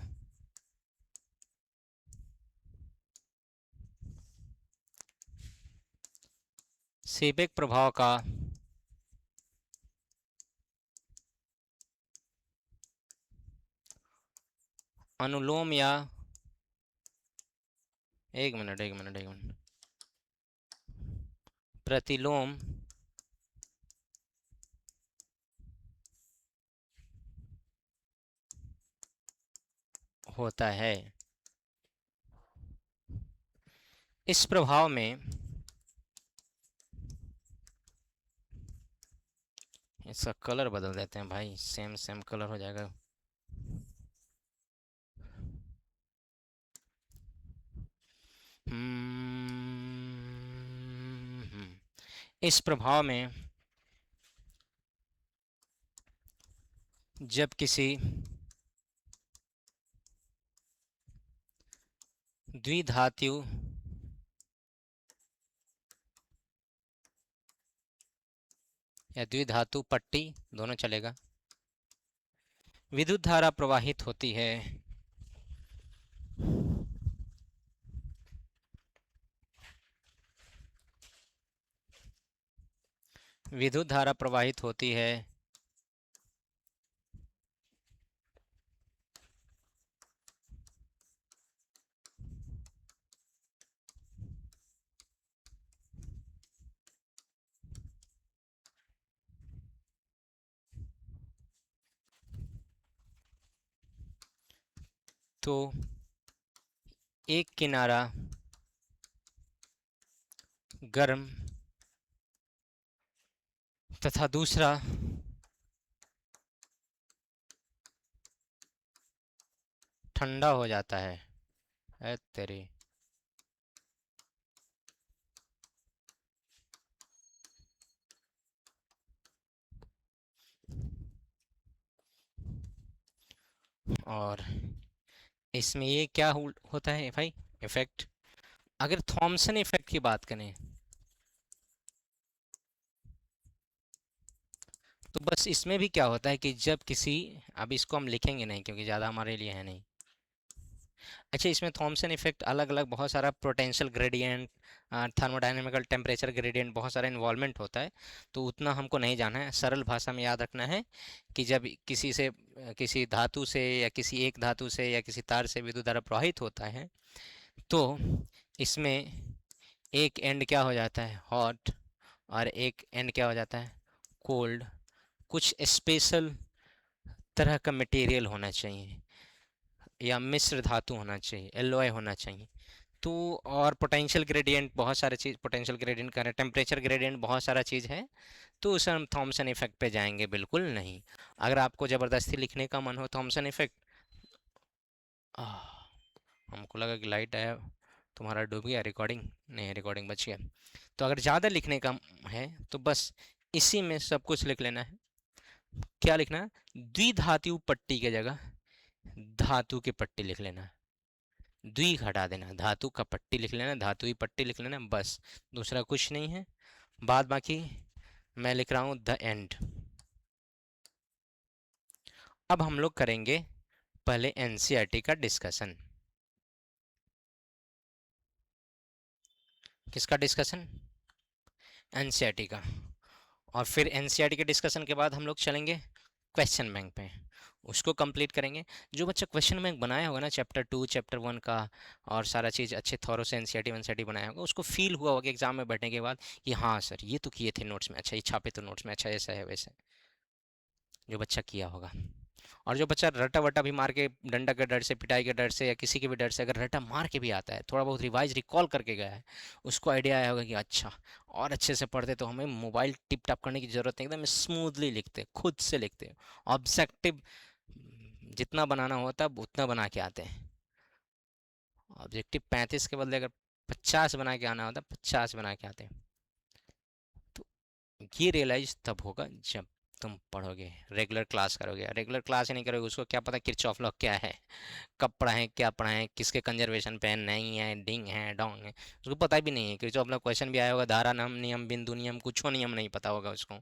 सीबेक प्रभाव का अनुलोम या एक मिनट प्रतिलोम होता है। इस प्रभाव में इसका कलर बदल देते हैं भाई, सेम सेम कलर हो जाएगा। इस प्रभाव में जब किसी द्विधातु या द्विधातु पट्टी दोनों चलेगा, विद्युत धारा प्रवाहित होती है विद्युत धारा प्रवाहित होती है तो एक किनारा गर्म तथा दूसरा ठंडा हो जाता है। तेरी और इसमें ये क्या होता है भाई इफेक्ट, अगर थॉमसन इफेक्ट की बात करें तो बस इसमें भी क्या होता है कि जब किसी, अब इसको हम लिखेंगे नहीं क्योंकि ज़्यादा हमारे लिए है नहीं। अच्छा, इसमें थॉमसन इफेक्ट अलग अलग बहुत सारा potential gradient, thermodynamical temperature gradient, बहुत सारा इन्वॉल्वमेंट होता है, तो उतना हमको नहीं जाना है। सरल भाषा में याद रखना है कि जब किसी से किसी धातु से या किसी एक धातु से या किसी तार से विद्युत धारा प्रवाहित होता है तो इसमें एक एंड क्या हो जाता है हॉट और एक एंड क्या हो जाता है कोल्ड। कुछ स्पेशल तरह का मटेरियल होना चाहिए या मिश्र धातु होना चाहिए, एलॉय होना चाहिए। तो और पोटेंशियल ग्रेडियंट बहुत सारे चीज़, पोटेंशियल ग्रेडियंट कह रहे हैं, टेम्परेचर ग्रेडियंट बहुत सारा चीज़ है, तो उसे हम थॉमसन इफेक्ट पे जाएंगे बिल्कुल नहीं। अगर आपको ज़बरदस्ती लिखने का मन हो थॉमसन इफेक्ट, हमको लगा कि लाइट आया, तुम्हारा डूब गया रिकॉर्डिंग, नहीं रिकॉर्डिंग बच गया। तो अगर ज़्यादा लिखने का है तो बस इसी में सब कुछ लिख लेना है। क्या लिखना है, द्विधातु पट्टी की जगह धातु की पट्टी लिख लेना है, द्वि हटा देना, धातु का पट्टी लिख लेना, धातु की पट्टी लिख लेना, बस दूसरा कुछ नहीं है। बाद बाकी मैं लिख रहा हूँ द एंड। अब हम लोग करेंगे पहले एनसीईआरटी का डिस्कशन। किसका डिस्कशन, एनसीईआरटी का। और फिर एनसीईआरटी के डिस्कशन के बाद हम लोग चलेंगे क्वेश्चन बैंक पे, उसको कंप्लीट करेंगे। जो बच्चा क्वेश्चन बैंक बनाया होगा ना चैप्टर 2 चैप्टर 1 का, और सारा चीज़ अच्छे थॉरो से एनसीईआरटी वन बनाया होगा, उसको फील हुआ होगा एग्जाम में बैठने के बाद कि हाँ सर ये तो किए थे नोट्स में, अच्छा ये छापे तो नोट्स में, अच्छा ऐसा है वैसा है, जो बच्चा किया होगा। और जो बच्चा रटा वटा भी मार के, डंडा के डर से, पिटाई के डर से, या किसी के भी डर से अगर रटा मार के भी आता है, थोड़ा बहुत रिवाइज रिकॉल करके गया है, उसको आइडिया आया होगा कि अच्छा और अच्छे से पढ़ते तो हमें मोबाइल टिप टॉप करने की ज़रूरत नहीं, एकदम स्मूथली लिखते, खुद से लिखते, ऑब्जेक्टिव जितना बनाना होता है उतना बना के आते हैं। ऑब्जेक्टिव 35 के बदले अगर 50 बना के आना होता है, 50 बना के आते हैं। तो ये रियलाइज तब होगा जब तुम पढ़ोगे, रेगुलर क्लास करोगे। रेगुलर क्लास ही नहीं करोगे, उसको क्या पता किरचॉफ लॉ क्या है, कब पढ़ाएं, क्या पढ़ाएं, किसके कंजर्वेशन पे है, नहीं है, डिंग है, डोंग है, उसको पता भी नहीं है। किरचॉफ लॉ क्वेश्चन भी आया होगा, धारा नाम नियम बिंदु नियम कुछ नियम नहीं पता होगा उसको।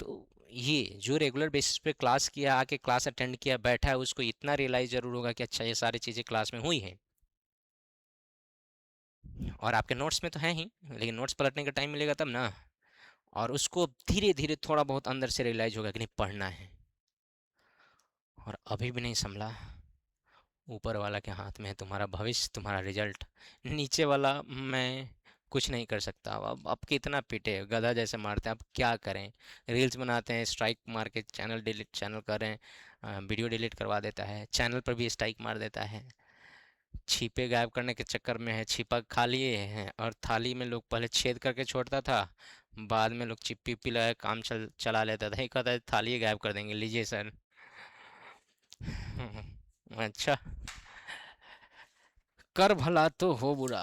तो ये जो रेगुलर बेसिस पे क्लास किया, आके क्लास अटेंड किया, बैठा है, उसको इतना रियलाइज जरूर होगा कि अच्छा ये सारी चीज़ें क्लास में हुई हैं। और आपके नोट्स में तो है ही, लेकिन नोट्स पलटने का टाइम मिलेगा तब ना। और उसको धीरे धीरे थोड़ा बहुत अंदर से रियलाइज होगा कि नहीं पढ़ना है। और अभी भी नहीं संभला, ऊपर वाला के हाथ में है तुम्हारा भविष्य, तुम्हारा रिजल्ट। नीचे वाला मैं कुछ नहीं कर सकता। अब कितना पीटे, गधा जैसे मारते हैं, अब क्या करें। रील्स बनाते हैं, स्ट्राइक मार के चैनल डिलीट, चैनल करें, वीडियो डिलीट करवा देता है, चैनल पर भी स्ट्राइक मार देता है। छिपे गायब करने के चक्कर में है, छिपा खा लिए हैं, और थाली में लोग पहले छेद करके छोड़ता था, बाद में लोग चिप्पी उप्पी लगा के काम चला लेता था, एक कहता है थाली ही गायब कर देंगे, लीजिए सर। अच्छा, कर भला तो हो बुरा।